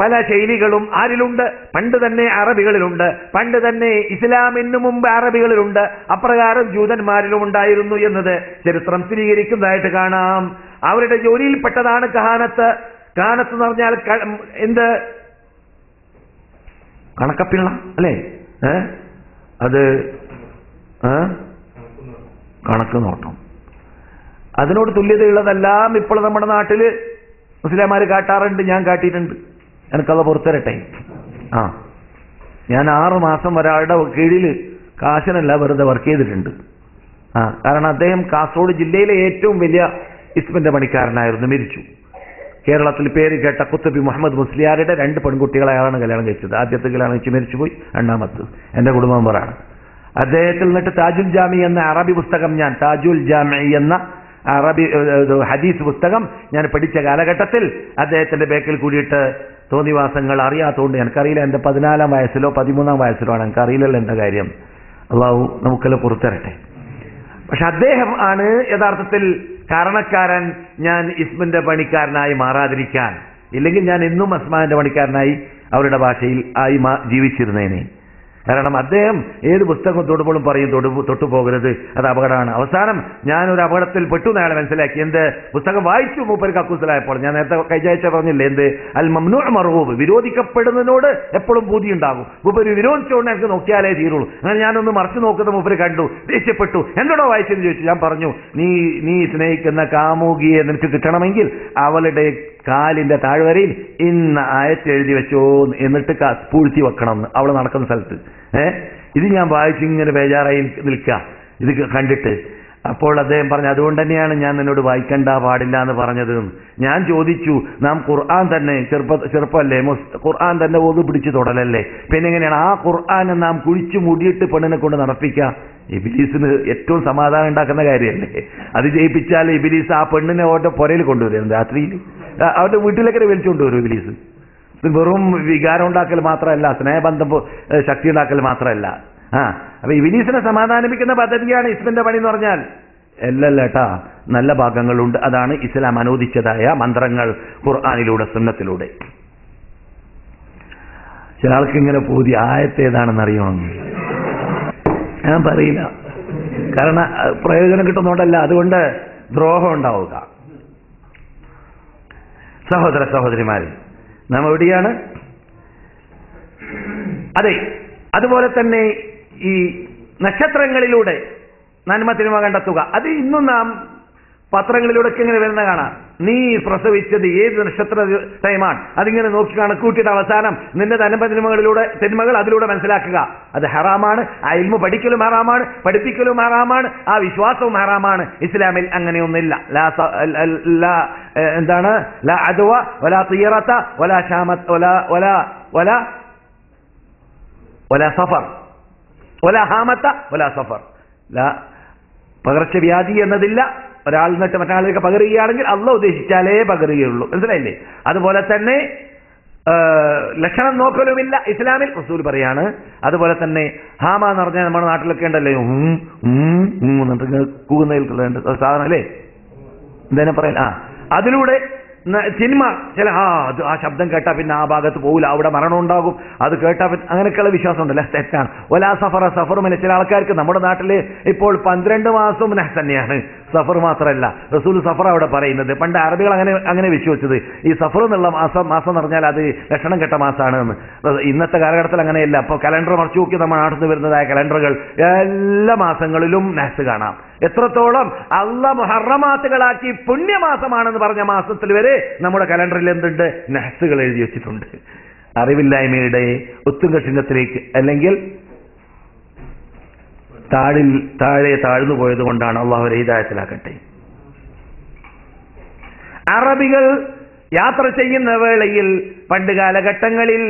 പല ശൈലികളും ആരിലുണ്ട്? പണ്ട് തന്നെ അറബികളിലുണ്ട്. പണ്ട് തന്നെ ഇസ്ലാമിന് മുമ്പ് അറബികളിലുണ്ട്. അപ്രകാരം ജൂതന്മാരിലും ഉണ്ടായിരുന്നു എന്നത് ചരിത്രം സ്ഥിരീകരിക്കുന്നതായിട്ട് കാണാം. അവരുടെ ജോലിയിൽപ്പെട്ടതാണ് കഹാനത്ത്. കഹാനത്ത് എന്ന് പറഞ്ഞാൽ എന്ത്? കണക്കപ്പിള്ള അല്ലേ? അത് കണക്ക് നോട്ടം. അതിനോട് തുല്യതയുള്ളതെല്ലാം ഇപ്പോൾ നമ്മുടെ നാട്ടില് മുസ്ലിംമാർ കാട്ടാറുണ്ട്. ഞാൻ കാട്ടിയിട്ടുണ്ട്. എനിക്കത് പുറത്തരട്ടെ. ഞാൻ 6 മാസം ഒരാളുടെ കീഴിൽ കാശിനല്ല വെറുതെ വർക്ക് ചെയ്തിട്ടുണ്ട്. കാരണം അദ്ദേഹം കാസർഗോഡ് ജില്ലയിലെ ഏറ്റവും വലിയ ഇസ്മിന്റെ പണിക്കാരനായിരുന്നു. മരിച്ചു. കേരളത്തിൽ പേര് കേട്ട കുത്തബി മുഹമ്മദ് മുസ്ലിയാരുടെ 2 പെൺകുട്ടികളെയാണ് കല്യാണം കഴിച്ചത്. ആദ്യത്തെ കല്യാണം കഴിച്ച് മരിച്ചുപോയി. രണ്ടാമത്ത് എന്റെ കുടുംബ മെമ്പറാണ്. അദ്ദേഹത്തിൽ നിന്നിട്ട് താജുൽ ജാമി എന്ന അറബി പുസ്തകം, ഞാൻ താജുൽ ജാമി എന്ന അറബി ഹദീസ് പുസ്തകം ഞാൻ പഠിച്ച കാലഘട്ടത്തിൽ അദ്ദേഹത്തിന്റെ ബേക്കിൽ കൂടിയിട്ട് തോന്നിവാസങ്ങൾ അറിയാത്തതുകൊണ്ട്, എനിക്കറിയില്ല എന്റെ 14-ാം വയസ്സിലോ 13-ാം വയസ്സിലോ ആണ്, എനിക്കറിയില്ലല്ലോ എന്റെ കാര്യം. അള്ളാഹു നമുക്കെല്ലാം പുറത്തിരട്ടെ. പക്ഷെ അദ്ദേഹം ആണ് യഥാർത്ഥത്തിൽ കാരണക്കാരൻ ഞാൻ ഇസ്മിന്റെ പണിക്കാരനായി മാറാതിരിക്കാൻ. ഇല്ലെങ്കിൽ ഞാൻ എന്നും അസ്മാന്റെ പണിക്കാരനായി അവരുടെ ഭാഷയിൽ ആയി ജീവിച്ചിരുന്നേനെ. കാരണം അദ്ദേഹം ഏത് പുസ്തകം തൊടുമ്പോഴും പറയും തൊട്ടു പോകരുത്, അത് അപകടമാണ്. അവസാനം ഞാനൊരു അപകടത്തിൽ പെട്ടു എന്നയാളെ മനസ്സിലാക്കി. എന്ത് പുസ്തകം വായിച്ചു മൂപ്പര് കക്കൂസലായപ്പോൾ. ഞാൻ നേരത്തെ കഴിഞ്ഞാഴ്ച പറഞ്ഞില്ലേ, എന്ത് അൽ മംനൂ മർഹൂബ്, വിരോധിക്കപ്പെടുന്നതിനോട് എപ്പോഴും ബുദ്ധി ഉണ്ടാകും. മൂപ്പര് വിരോധിച്ചുകൊണ്ട് എനിക്ക് നോക്കിയാലേ തീരുള്ളൂ. അങ്ങനെ ഞാനൊന്ന് മറിച്ചു നോക്കുന്ന മൂപ്പര് കണ്ടു, ദേഷ്യപ്പെട്ടു. എന്നോടോ വായിച്ചെന്ന് ചോദിച്ചു. ഞാൻ പറഞ്ഞു, നീ സ്നേഹിക്കുന്ന കാമുകിയെ നിനക്ക് കിട്ടണമെങ്കിൽ അവളുടെ കാലിന്റെ താഴ്വരയിൽ ഇന്ന ആയത്ത് എഴുതി വെച്ചോ, എന്നിട്ട് പൂഴ്ത്തി വെക്കണം അവൾ നടക്കുന്ന സ്ഥലത്ത്. ഇത് ഞാൻ വായിച്ച് ഇങ്ങനെ ബേജാറായി നിൽക്കുക ഇത് കണ്ടിട്ട്. അപ്പോൾ അദ്ദേഹം പറഞ്ഞു, അതുകൊണ്ട് തന്നെയാണ് ഞാൻ നിന്നോട് വായിക്കണ്ട പാടില്ല എന്ന് പറഞ്ഞത്. ഞാൻ ചോദിച്ചു, നാം ഖുർആൻ തന്നെ ചെറുപ്പമല്ലേ, ഖുർആൻ തന്നെ ഓത് പിടിച്ച് തൊടലല്ലേ, പിന്നെ എങ്ങനെയാണ് ആ ഖുർആൻ നാം കുഴിച്ചു മൂടിയിട്ട് പെണ്ണിനെ കൊണ്ട് നടപ്പിക്കുക? ഇബിലീസിന് ഏറ്റവും സമാധാനം ഉണ്ടാക്കുന്ന കാര്യമല്ലേ. അത് ജയിപ്പിച്ചാൽ ഇബിലീസ് ആ പെണ്ണിനെ അവരുടെ പുരയിൽ കൊണ്ടുവരും. രാത്രിയിൽ അവരുടെ വീട്ടിലേക്ക് വലിച്ചുകൊണ്ടുവരും ഇബിലീസ്. വെറും വികാരം ഉണ്ടാക്കൽ മാത്രമല്ല, സ്നേഹബന്ധം ശക്തി ഉണ്ടാക്കൽ മാത്രമല്ല. അപ്പൊ ഇബിലീസിനെ സമാധാനിപ്പിക്കുന്ന പദ്ധതിയാണ് ഇസ്മിന്റെ പണി എന്ന് പറഞ്ഞാൽ. അല്ലല്ലേട്ടാ, നല്ല ഭാഗങ്ങളുണ്ട്. അതാണ് ഇസ്ലാം അനുവദിച്ചതായ മന്ത്രങ്ങൾ ഖുർആനിലൂടെ സുന്നത്തിലൂടെ. ചില ആൾക്ക് ഇങ്ങനെ പൂതി ആയത്ത് ഏതാണെന്ന് അറിയണമെങ്കിൽ ഞാൻ പറയില്ല. കാരണം പ്രയോജനം കിട്ടുന്നോണ്ടല്ല, അതുകൊണ്ട് ദ്രോഹം ഉണ്ടാവുക. സഹോദര സഹോദരിമാരെ, നാം എവിടെയാണ്? അതെ, അതുപോലെ തന്നെ ഈ നക്ഷത്രങ്ങളിലൂടെ നന്മ തിന്മ കണ്ടെത്തുക. അത് ഇന്നും നാം പത്രങ്ങളിലൂടെ ഇങ്ങനെ വരുന്ന കാണാം. നീ പ്രസവിച്ചത് ഏത് നക്ഷത്ര ടൈമാണ്, അതിങ്ങനെ നോക്കി കണക്കൂട്ടിയിട്ട് അവസാനം നിന്റെ തിന്മകൾ അതിലൂടെ മനസ്സിലാക്കുക. അത് ഹറാമാണ്. ആ ഇൽമു പഠിക്കലും ഹറാമാണ്, പഠിപ്പിക്കലും ഹറാമാണ്, ആ വിശ്വാസവും ഹറാമാണ്. ഇസ്ലാമിൽ അങ്ങനെയൊന്നില്ല. എന്താണ്? ലാ അദ്വ വലാ തിയറത വലാ ഷാമത് വലാ സഫർ വലാ ഹാമത്ത വലാ സഫർ. പകർച്ചവ്യാധി എന്നതില്ല. ഒരാൾ നിന്നിട്ട് മറ്റൊരാളിലേക്ക് പകരുകയാണെങ്കിൽ അള്ളാഹ് ഉദ്ദേശിച്ചാലേ പകരുകയുള്ളൂ. മനസ്സിലായില്ലേ? അതുപോലെ തന്നെ ലക്ഷണം നോക്കലുമില്ല ഇസ്ലാമിൽ. റസൂൽ പറയാണ്. അതുപോലെ തന്നെ ഹാമ എന്ന് പറഞ്ഞാൽ നമ്മുടെ നാട്ടിലൊക്കെ ഉണ്ടല്ലോ കൂകുന്ന സാധനം അല്ലേ, എന്തേനെ പറയാൻ, അതിലൂടെ സിനിമ ചില ആ ശബ്ദം കേട്ടാ പിന്നെ ആ ഭാഗത്ത് പോകില്ല, അവിടെ മരണം ഉണ്ടാകും, അത് കേട്ടാ പിന്നെ അങ്ങനെയൊക്കെയുള്ള വിശ്വാസം ഉണ്ടല്ലോ, തെറ്റാണ്. ഒലാ സഫറുമില്ല. ചില ആൾക്കാർക്ക് നമ്മുടെ നാട്ടില് ഇപ്പോൾ 12 മാസവും തന്നെയാണ്, സഫർ മാത്രമല്ല. റസൂൽ സഫർ അവിടെ പറയുന്നത്. പണ്ട് അറബികൾ അങ്ങനെ വിശ്വസിച്ചത് ഈ സഫർ എന്നുള്ള മാസം എന്ന് പറഞ്ഞാൽ അത് ലക്ഷണം കെട്ട മാസമാണ് എന്ന്. ഇന്നത്തെ കാലഘട്ടത്തിൽ അങ്ങനെയല്ല. അപ്പോൾ കലണ്ടർ മറിച്ചു നോക്കി നമ്മുടെ നാട്ടിൽ നിന്ന് വരുന്നതായ കലണ്ടറുകൾ എല്ലാ മാസങ്ങളിലും നഹ്സ് കാണാം. എത്രത്തോളം അള്ളാഹ് മുഹറമാത്തുകളാക്കി പുണ്യമാസമാണെന്ന് പറഞ്ഞ മാസത്തിൽ വരെ നമ്മുടെ കലണ്ടറിൽ എന്തുണ്ട്, നഹ്സുകൾ എഴുതി വെച്ചിട്ടുണ്ട്. അറിവില്ലായ്മയുടെ ഉത്തുംഗശൃംഗത്തിലേക്ക് അല്ലെങ്കിൽ താഴെ താഴ്ന്നു പോയത് കൊണ്ടാണ്. അള്ളാഹു ഹിദായത്തിലാക്കട്ടെ. അറബികൾ യാത്ര ചെയ്യുന്ന വേളയിൽ പണ്ട് കാലഘട്ടങ്ങളിൽ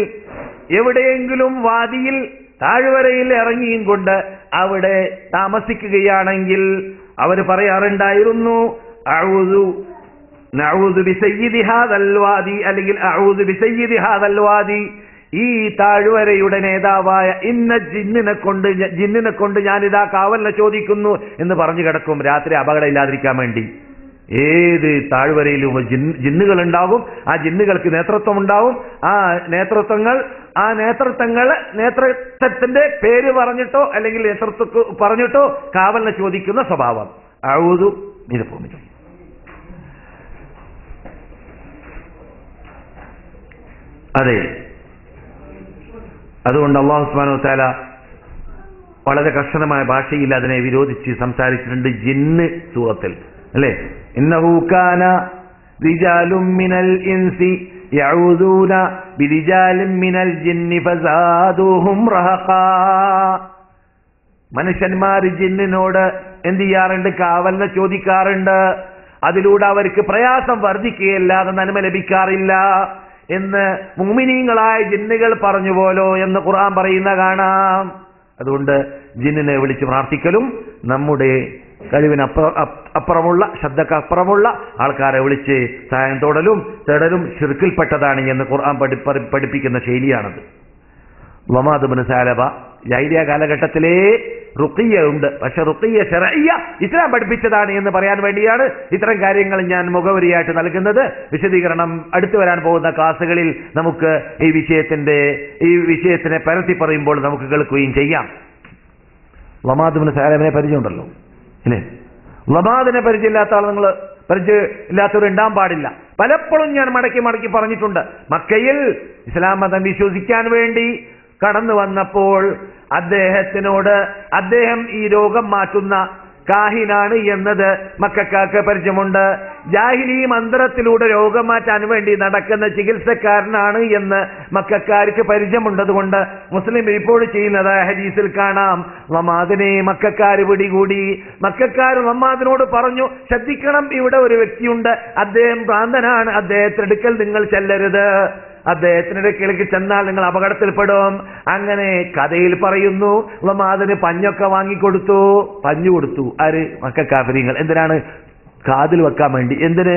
എവിടെയെങ്കിലും വാദിയിൽ താഴ്വരയിൽ ഇറങ്ങിയും കൊണ്ട് അവിടെ താമസിക്കുകയാണെങ്കിൽ അവർ പറയാറുണ്ടായിരുന്നു നഊദു ബിസയ്യിദി ഹാദൽ വാദി, അല്ലെങ്കിൽ അഊദു ബിസയ്യിദി ഹാദൽ വാദി, ഈ താഴ്വരയുടെ നേതാവായ ഇന്ന ജിന്നിനെ കൊണ്ട് ഞാനിതാ കാവലിനെ ചോദിക്കുന്നു എന്ന് പറഞ്ഞു കിടക്കും. രാത്രി അപകടം ഇല്ലാതിരിക്കാൻ വേണ്ടി. ഏത് താഴ്വരയിലും ജിന്നുകൾ ഉണ്ടാകും. ആ ജിന്നുകൾക്ക് നേതൃത്വം ഉണ്ടാവും. ആ നേതൃത്വത്തിന്റെ പേര് പറഞ്ഞിട്ടോ അല്ലെങ്കിൽ നേതൃത്വം പറഞ്ഞിട്ടോ കാവലിനെ ചോദിക്കുന്ന സ്വഭാവം. അഊദു നിരപ്പുമില്ല. അതെ, അതുകൊണ്ട് അല്ലാഹു സുബ്ഹാനഹു വ തആല വളരെ കർശനമായ ഭാഷയിൽ അതിനെ വിരോധിച്ച് സംസാരിച്ചിട്ടുണ്ട്. ജിന്ന് സൂറത്തിൽ അല്ലേ, ഇന്നഹു കാന റിജാലും മിനൽ ഇൻസി യഊദൂന ബിരിജാലിൻ മിനൽ ജിന്നി ഫസാദൂഹും റഹഖാ. മനുഷ്യന്മാർ ജിന്നിനോട് എന്ത് ചെയ്യാറുണ്ട്, കാവലിനെ ചോദിക്കാറുണ്ട്. അതിലൂടെ അവർക്ക് പ്രയാസം വർദ്ധിക്കുകയല്ലാതെ നന്മ ലഭിക്കാറില്ല എന്ന് മുഅ്മിനീങ്ങളായ ജിന്നുകൾ പറഞ്ഞു പോലോ എന്ന് ഖുർആൻ പറയുന്ന കാണാം. അതുകൊണ്ട് ജിന്നിനെ വിളിച്ച് പ്രാർത്ഥിക്കലും നമ്മുടെ കഴിവിനപ്പുറമുള്ള ശ്രദ്ധക്കപ്പുറമുള്ള ആൾക്കാരെ വിളിച്ച് സഹായം തേടലും ശിർക്കിൽപ്പെട്ടതാണ് എന്ന് ഖുർആൻ പഠിപ്പിക്കുന്ന ശൈലിയാണത്. വമാദ് ഇബ്നു സഅലബ ജാഹിലിയ്യ കാലഘട്ടത്തിലേ റുഖിയ്യ ഉണ്ട്. പക്ഷെ റുഖിയ്യ ശർഇയ്യ ഇസ്ലാം പഠിപ്പിച്ചതാണ് എന്ന് പറയാൻ വേണ്ടിയാണ് ഇത്തരം കാര്യങ്ങൾ ഞാൻ മുഖവരിയായിട്ട് നൽകുന്നത്. വിശദീകരണം അടുത്തു വരാൻ പോകുന്ന ക്ലാസ്സുകളിൽ നമുക്ക് ഈ വിഷയത്തിനെ പരത്തി പറയുമ്പോൾ നമുക്ക് കേൾക്കുകയും ചെയ്യാം. വമാദ് ഇബ്നു സഅലബിനെ പരിചയമുണ്ടല്ലോ അല്ലേ? വമാദിനെ പരിചയമില്ലാത്ത ആൾ പരിചയമില്ലാത്തവരുണ്ടാൻ പാടില്ല. പലപ്പോഴും ഞാൻ മടക്കി പറഞ്ഞിട്ടുണ്ട്. മക്കയിൽ ഇസ്ലാം മതം വിശ്വസിക്കാൻ വേണ്ടി കടന്നു വന്നപ്പോൾ അദ്ദേഹം ഈ രോഗം മാറ്റുന്ന കാഹിനാണ് എന്നത് മക്കക്കാർക്ക് പരിചയമുണ്ട്. ജാഹിലി മന്ത്രത്തിലൂടെ രോഗം മാറ്റാൻ വേണ്ടി നടക്കുന്ന ചികിത്സക്കാരനാണ് എന്ന് മക്കക്കാർക്ക് പരിചയമുണ്ടതുകൊണ്ട് മുസ്ലിം റിപ്പോർട്ട് ചെയ്യുന്നതായ ഹദീസിൽ കാണാം, വമാദിനെ മക്കക്കാർ പിടികൂടി. മക്കക്കാർ വമാദിനോട് പറഞ്ഞു, ശ്രദ്ധിക്കണം, ഇവിടെ ഒരു വ്യക്തിയുണ്ട്, അദ്ദേഹം ഭ്രാന്തനാണ്, അദ്ദേഹത്തിനടുക്കൽ നിങ്ങൾ ചെല്ലരുത്, അദ്ദേഹത്തിന്റെ അടുക്കലേക്ക് ചെന്നാൽ നിങ്ങൾ അപകടത്തിൽപ്പെടും. അങ്ങനെ കഥയിൽ പറയുന്നു, വമാദിന് പഞ്ഞൊക്കെ വാങ്ങിക്കൊടുത്തു, പഞ്ഞു കൊടുത്തു. ആര്? മക്കക്കാഫിരീങ്ങൾ. എന്തിനാണ്? കാതിൽ വെക്കാൻ വേണ്ടി. എന്തിന്?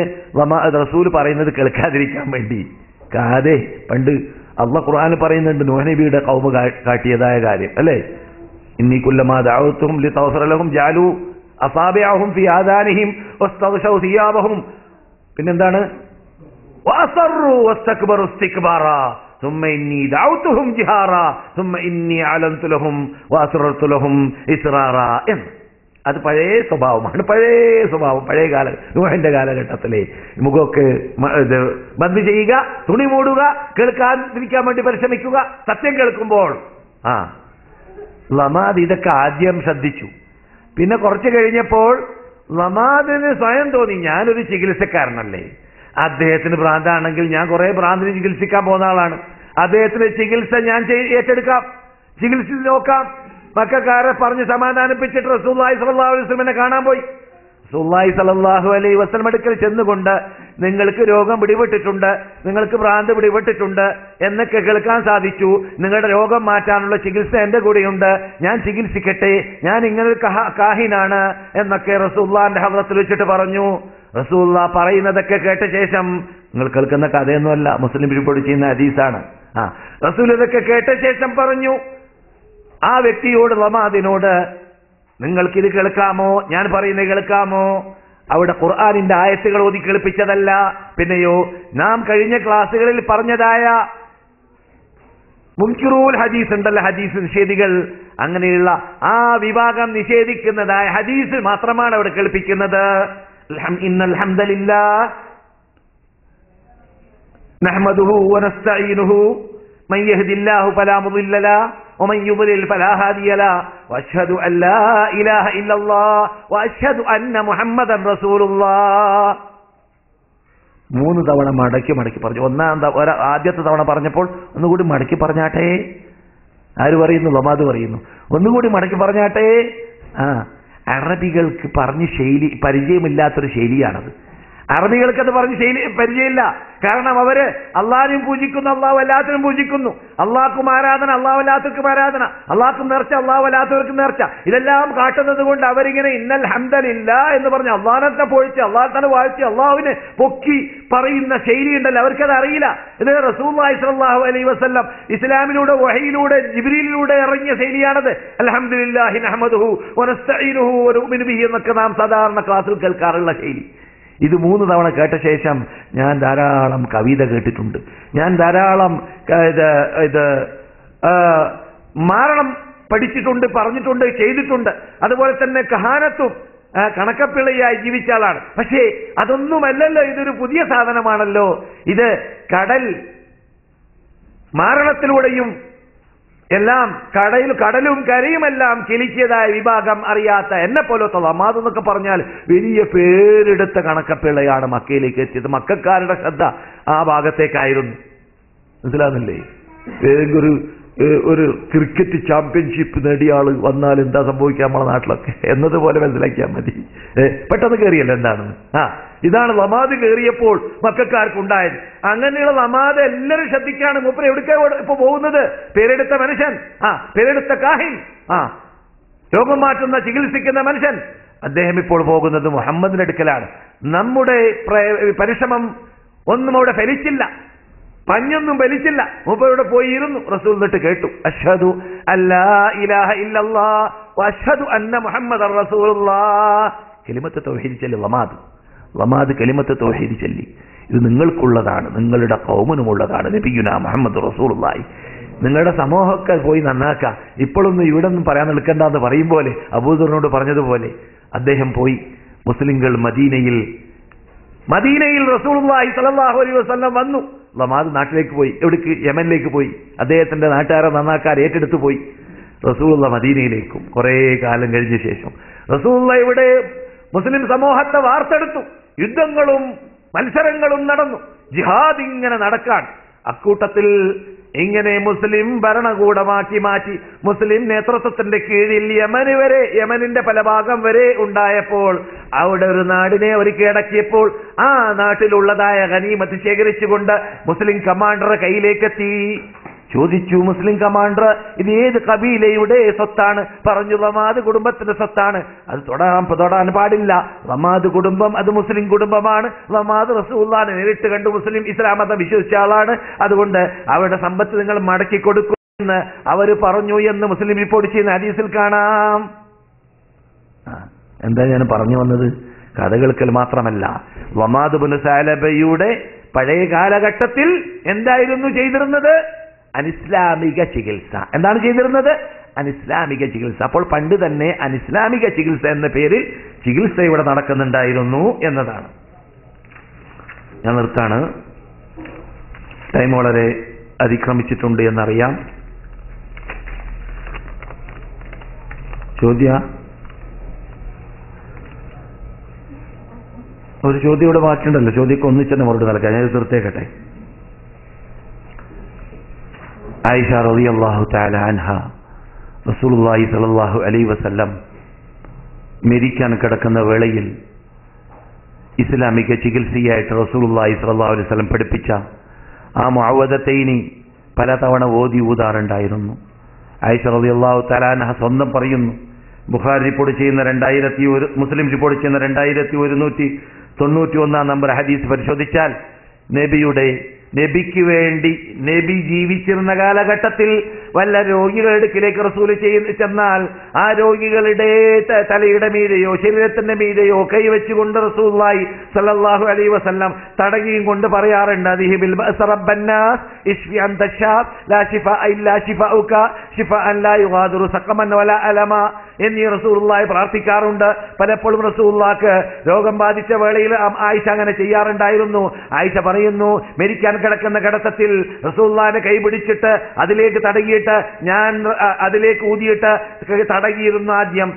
റസൂൽ പറയുന്നത് കേൾക്കാതിരിക്കാൻ വേണ്ടി. കാതെ പണ്ട് അല്ലാഹു ഖുർആനിൽ പറയുന്നുണ്ട്, നൂഹ് നബിയുടെ ഖൗമ് കാട്ടിയതായ കാര്യം അല്ലേ? ഇന്നി കുല്ലമാ ദഅവതുഹും ലിതഗ്ഫിറ ലഹും ജഅലു അസാബിഅഹും ഫീ ആദാനിഹിം വസ്തഗ്ശൗ സിയാബഹും. പിന്നെന്താണ്? വഅസറു വസ്തക്ബറു ഇസ്തിക്ബാറാ ثم إني دعوتهم جهارا ثم إني أعلنت لهم وأسررت لهم إسرارا. അത് പഴയ സ്വഭാവമാണ്. പഴയ നൂഹിന്റെ കാലഘട്ടത്തിലെ മുഖമൊക്കെ ബന്ദ് ചെയ്യുക, തുണി മൂടുക, കേൾക്കാതിരിക്കാൻ വേണ്ടി പരിശ്രമിക്കുക. സത്യം കേൾക്കുമ്പോൾ ലമാദ് ഇതൊക്കെ ആദ്യം ശ്രദ്ധിച്ചു. പിന്നെ കുറച്ച് കഴിഞ്ഞപ്പോൾ ലമാദിന് സ്വയം തോന്നി, ഞാനൊരു ചികിത്സക്കാരനല്ലേ, അദ്ദേഹത്തിന് ഭ്രാന്താണെങ്കിൽ ഞാൻ കുറെ ഭ്രാന്തിന് ചികിത്സിക്കാൻ പോകുന്ന ആളാണ്, അദ്ദേഹത്തിന് ചികിത്സ ഞാൻ ഏറ്റെടുക്കാം, ചികിത്സിച്ച് നോക്കാം. മക്കക്കാരെ പറഞ്ഞ് സമാധാനിപ്പിച്ചിട്ട് റസൂലുള്ളാഹി സ്വല്ലല്ലാഹു അലൈഹി വസല്ലമയെ കാണാൻ പോയി. റസൂലുള്ളാഹി സ്വല്ലല്ലാഹു അലൈഹി വസല്ലം അടുക്കൽ ചെന്നുകൊണ്ട്, നിങ്ങൾക്ക് രോഗം പിടിപെട്ടിട്ടുണ്ട്, നിങ്ങൾക്ക് ഭ്രാന്ത് പിടിപെട്ടിട്ടുണ്ട് എന്നൊക്കെ കേൾക്കാൻ സാധിച്ചു, നിങ്ങളുടെ രോഗം മാറ്റാനുള്ള ചികിത്സ എന്റെ കൂടെയുണ്ട്, ഞാൻ ചികിത്സിക്കട്ടെ, ഞാൻ ഇങ്ങനെ കാഹിനാണ് എന്നൊക്കെ റസൂലുള്ളാഹിന്റെ ഹദ്റത്തിൽ വെച്ചിട്ട് പറഞ്ഞു. റസൂലുള്ളാഹി പറയുന്നതൊക്കെ കേട്ട ശേഷം നിങ്ങൾ കേൾക്കുന്ന കഥയൊന്നുമല്ല, മുസ്ലിം റിപ്പോർട്ട് ചെയ്യുന്ന ഹദീസാണ്. റസൂൽ ഇതൊക്കെ കേട്ട ശേഷം പറഞ്ഞു ആ വ്യക്തിയോട്, ലമാദിനോട്, നിങ്ങൾക്കിത് കേൾക്കാമോ? ഞാൻ പറയുന്നത് കേൾക്കാമോ? അവിടെ ഖുർആനിന്റെ ആയത്തുകൾ ഓതി കേൾപ്പിച്ചതല്ല, പിന്നെയോ നാം കഴിഞ്ഞ ക്ലാസ്സുകളിൽ പറഞ്ഞതായ മുൻകിറൂൽ ഹദീസ് ഉണ്ടല്ലോ, ഹദീസ് നിഷേധികൾ, അങ്ങനെയുള്ള ആ വിഭാഗം നിഷേധിക്കുന്നതായ ഹദീസ് മാത്രമാണ് അവിടെ കേൾപ്പിക്കുന്നത്. ഇന്നൽ ഹംദലില്ലാഹ് നഹ്മദുഹു വനസ്തഈനുഹു മൻ യഹ്ദില്ലാഹു ഫലാ മുദില്ല ലഹു വമൻ യുദ്ലിൽ ഫലാ ഹാദിയ ലഹു വഅശ്ഹദു അൻ ലാ ഇലാഹ ഇല്ലല്ലാഹ് വഅശ്ഹദു അന്ന മുഹമ്മദൻ റസൂലുള്ളാഹ്. 3 തവണ മടക്കി പറഞ്ഞു. ആദ്യത്തെ തവണ പറഞ്ഞപ്പോൾ ഒന്നുകൂടി മടക്കി പറഞ്ഞാട്ടെ. ആര് പറയുന്നു? ലമാദ് പറയുന്നു. ഒന്നുകൂടി മടക്കി പറഞ്ഞാട്ടെ. അറബികൾക്ക് പറഞ്ഞ് പരിചയമില്ലാത്തൊരു ശൈലിയാണത്. അറബികൾക്ക് അത് പറഞ്ഞ് പരിചയമില്ല. കാരണം അവര് അള്ളാഹിനെയും പൂജിക്കുന്നു, അള്ളാഹു അല്ലാത്തവരും പൂജിക്കുന്നു. അള്ളാഹ്ക്കും ആരാധന, അള്ളാഹു അല്ലാത്തവർക്കും ആരാധന, അള്ളാഹ്ക്കും നേർച്ച, അള്ളാഹു അല്ലാത്തവർക്കും നേർച്ച. ഇതെല്ലാം കാട്ടുന്നത് കൊണ്ട് അവരിങ്ങനെ ഇന്നൽ ഹംദലില്ലാഹ് എന്ന് പറഞ്ഞ് അള്ളാഹിനെ പൊഴിച്ച്, അള്ളാഹിനെ വാഴ്ച, അള്ളാഹുവിനെ പൊക്കി പറയുന്ന ശൈലി ഉണ്ടല്ലോ, അവർക്കത് അറിയില്ല. ഇത് റസൂലുള്ളാഹി സ്വല്ലല്ലാഹു അലൈഹി വസല്ലം ഇസ്ലാമിലൂടെ, വഹയിലൂടെ, ജിബ്രീലിലൂടെ ഇറങ്ങിയ ശൈലിയാണത്. അൽഹംദുലില്ലാഹി നഹ്മദുഹു വനസ്തഈനുഹു വനുഅ്മിനു ബിഹി എന്നൊക്കെ നാം സാധാരണ ക്ലാസ്സിൽ കേൾക്കാറുള്ള ശൈലി. ഇത് 3 തവണ കേട്ട ശേഷം ഞാൻ ധാരാളം കവിത കേട്ടിട്ടുണ്ട്, ഞാൻ ധാരാളം മാരണം പഠിച്ചിട്ടുണ്ട്, പറഞ്ഞിട്ടുണ്ട്, ചെയ്തിട്ടുണ്ട്. അതുപോലെ തന്നെ കഹാനത്തും കണക്കപ്പിള്ളയായി ജീവിച്ച ആളാണ്. പക്ഷേ അതൊന്നുമല്ലല്ലോ, ഇതൊരു പുതിയ സാധനമാണല്ലോ. ഇത് കടൽ മാരണത്തിലൂടെയും എല്ലാം കടലും കരയുമെല്ലാം കിളിക്കിയതായ വിഭാഗം അറിയാത്ത എന്നെ പോലത്തെ ലമാദ് എന്നൊക്കെ പറഞ്ഞാൽ വലിയ പേരെടുത്ത കണക്കപ്പിള്ളയാണ് മക്കയിലേക്ക് എത്തിയത്. മക്കാരുടെ ശ്രദ്ധ ആ ഭാഗത്തേക്കായിരുന്നു. മനസ്സിലാകുന്നില്ലേ? ഒരു ക്രിക്കറ്റ് ചാമ്പ്യൻഷിപ്പ് നേടിയ ആള് വന്നാൽ എന്താ സംഭവിക്കുക നമ്മളെ നാട്ടിലൊക്കെ എന്നതുപോലെ മനസ്സിലാക്കിയാൽ മതി. പെട്ടെന്ന് കയറിയല്ലോ എന്താണെന്ന്. ഇതാണ് ലമാദ് കയറിയപ്പോൾ മക്കാർക്കുണ്ടായത്. അങ്ങനെയുള്ള ലമാദ് എല്ലാവരും ശ്രദ്ധിക്കാണ്. മൂപ്പര് എവിടേക്കാ ഇപ്പൊ പോകുന്നത്? പേരെടുത്ത മനുഷ്യൻ, പേരെടുത്ത കാഹിൻ, രോഗം മാറ്റുന്ന ചികിത്സിക്കുന്ന മനുഷ്യൻ. അദ്ദേഹം ഇപ്പോൾ പോകുന്നത് മുഹമ്മദിന്റെ അടുക്കലാണ്. നമ്മുടെ പരിശ്രമം ഒന്നും അവിടെ ഫലിച്ചില്ല, പഞ്ഞൊന്നും വലിച്ചില്ല. മൂപ്പരോടെ പോയിരുന്നു. റസൂൽ എന്നിട്ട് കേട്ടു, അഷ്ഹദു അല്ലാ ഇലാഹ ഇല്ലല്ലാഹ് വഅഷ്ഹദു അന്ന മുഹമ്മദൻ റസൂലുള്ളാഹ്. കലിമത്ത് തൗഹീദ് ചൊല്ലി ലമാദ് കലിമത്ത് തൗഹീദ് ചൊല്ലി. ഇത് നിങ്ങൾക്കുള്ളതാണ്, നിങ്ങളുടെ ഖൗമിനുമുള്ളതാണ്. നബിയുനാ മുഹമ്മദ് റസൂലുള്ളാഹി. നിങ്ങളുടെ സമൂഹമൊക്കെ പോയി നന്നാക്കുക. ഇപ്പോഴൊന്നും ഇവിടെ ഒന്നും പറയാൻ നിൽക്കണ്ടെന്ന് പറയും പോലെ, അബൂദറിനോട് പറഞ്ഞതുപോലെ അദ്ദേഹം പോയി. മുസ്ലിങ്ങൾ മദീനയിൽ റസൂലുള്ളാഹി സ്വല്ലല്ലാഹു അലൈഹി വസല്ലം വന്നു. ലമാദ് നാട്ടിലേക്ക് പോയി. എവിടേക്ക്? യമനിലേക്ക് പോയി. അദ്ദേഹത്തിന്റെ നാട്ടുകാരെ നന്നാക്കാൻ ഏറ്റെടുത്തു പോയി. റസൂലുള്ള മദീനയിലേക്കും കുറെ കാലം കഴിഞ്ഞ ശേഷം റസൂലുള്ള ഇവിടെ മുസ്ലിം സമൂഹത്തെ വാർത്തെടുത്തു. യുദ്ധങ്ങളും മത്സരങ്ങളും നടന്നു. ജിഹാദ് ഇങ്ങനെ നടക്കാൻ. അക്കൂട്ടത്തിൽ ഇങ്ങനെ മുസ്ലിം ഭരണകൂടമാക്കി മാറ്റി മുസ്ലിം നേതൃത്വത്തിന്റെ കീഴിൽ യമനിന്റെ പല ഭാഗം വരെ ഉണ്ടായപ്പോൾ, അവിടെ ഒരു നാടിനെ അവർ കീഴടക്കിയപ്പോൾ ആ നാട്ടിലുള്ളതായ ഗനീമത്ത് ശേഖരിച്ചുകൊണ്ട് മുസ്ലിം കമാൻഡറെ കയ്യിലേക്കെത്തി. ചോദിച്ചു, മുസ്ലിം കമാൻഡർ ഇത് ഏത് കബീലയുടെ സ്വത്താണ്? പറഞ്ഞു, ലമാദ് കുടുംബത്തിന്റെ സ്വത്താണ്. അത് തൊടാൻ പാടില്ല. ലമാദ് കുടുംബം അത് മുസ്ലിം കുടുംബമാണ്. ലമാദ് റസൂലുള്ളാഹിനെ നേരിട്ട് കണ്ടു മുസ്ലിം ഇസ്ലാം മതം വിശ്വസിച്ച ആളാണ്. അതുകൊണ്ട് അവരുടെ സമ്പത്ത് നിങ്ങൾ മടക്കി കൊടുക്കുമെന്ന് അവർ പറഞ്ഞു എന്ന് മുസ്ലിം റിപ്പോർട്ട് ചെയ്യുന്ന ഹദീസിൽ കാണാം. എന്താ ഞാൻ പറഞ്ഞു വന്നത്? കഥ കേൾക്കൽ മാത്രമല്ല, ലമാദ് ഇബ്നു സഅലബയുടെ പഴയ കാലഘട്ടത്തിൽ എന്തായിരുന്നു ചെയ്തിരുന്നത്? അനിസ്ലാമിക ചികിത്സ. എന്താണ് ചെയ്തിരുന്നത്? അനിസ്ലാമിക ചികിത്സ. അപ്പോൾ പണ്ട് തന്നെ അനിസ്ലാമിക ചികിത്സ എന്ന പേരിൽ ചികിത്സ ഇവിടെ നടക്കുന്നുണ്ടായിരുന്നു എന്നതാണ്. ഞാൻ നിർത്താണ്, ടൈം വളരെ അതിക്രമിച്ചിട്ടുണ്ട് എന്നറിയാം. ഒരു ചോദ്യം ഇവിടെ ബാക്കിയുണ്ടല്ലോ. ചോദ്യമൊക്കെ ഒന്നിച്ചെന്നെ മറുപടി നൽകാം. ഞാൻ തീർത്തേക്കട്ടെ. ആയിഷ റളിയല്ലാഹു തആല അൻഹ റസൂലുള്ളാഹി സ്വല്ലല്ലാഹു അലൈഹി വസല്ലം മരിക്കാൻ കിടക്കുന്ന വേളയിൽ ഇസ്ലാമിക ചികിത്സയായിട്ട് റസൂലുള്ളാഹി സ്വല്ലല്ലാഹു അലൈഹി വസല്ലം പഠിപ്പിച്ച ആ മുഅവ്വദതൈനി പലതവണ ഊതാറുണ്ടായിരുന്നു. ആയിഷ റളിയല്ലാഹു തആല അൻഹ സ്വന്തം പറയുന്നു, ബുഖാരി റിപ്പോർട്ട് ചെയ്യുന്ന മുസ്ലിം റിപ്പോർട്ട് ചെയ്യുന്ന 2191 നമ്പർ ഹദീസ് പരിശോധിച്ചാൽ നബിക്ക് വേണ്ടി നബി ജീവിച്ചിരുന്ന കാലഘട്ടത്തിൽ വല്ല രോഗികളുടെ അടുക്കിലേക്ക് റസൂൽ ചെന്നാൽ ആ രോഗികളുടെ തലയുടെ മീതെയോ ശരീരത്തിന്റെ മീതെയോ കൈവച്ചുകൊണ്ട് റസൂലുള്ളാഹി സ്വല്ലല്ലാഹു അലൈഹി വസല്ലം തടകിയും കൊണ്ട് പറയാറുണ്ട്, അദ്ഹിബിൽ ബഅസ റബ്ബന്നാസ് ഇശ്ഫി അൻത ശാഫ് ലാ ശിഫാഅ ഇല്ലാ ശിഫാഉക ശിഫാഅൻ ലാ യുഗാദിറു സഖമൻ വലാ അലമ എന്നീ റസൂലുള്ളാഹി പ്രാർത്ഥിക്കാറുണ്ട്. പലപ്പോഴും റസൂലുള്ളാഹിക്ക് രോഗം ബാധിച്ച വേളയിൽ ആയിഷ അങ്ങനെ ചെയ്യാറുണ്ടായിരുന്നു. ആയിഷ പറയുന്നു, മരിക്കാൻ കിടക്കുന്ന കിടത്തത്തിൽ റസൂലുള്ളാഹിന്റെ കൈ പിടിച്ചിട്ട് അതിലേക്ക് തടകിയിട്ട് ഞാൻ അതിലേക്ക് ഊതിയിട്ട് തടകിയിരുന്നു ആദ്യം.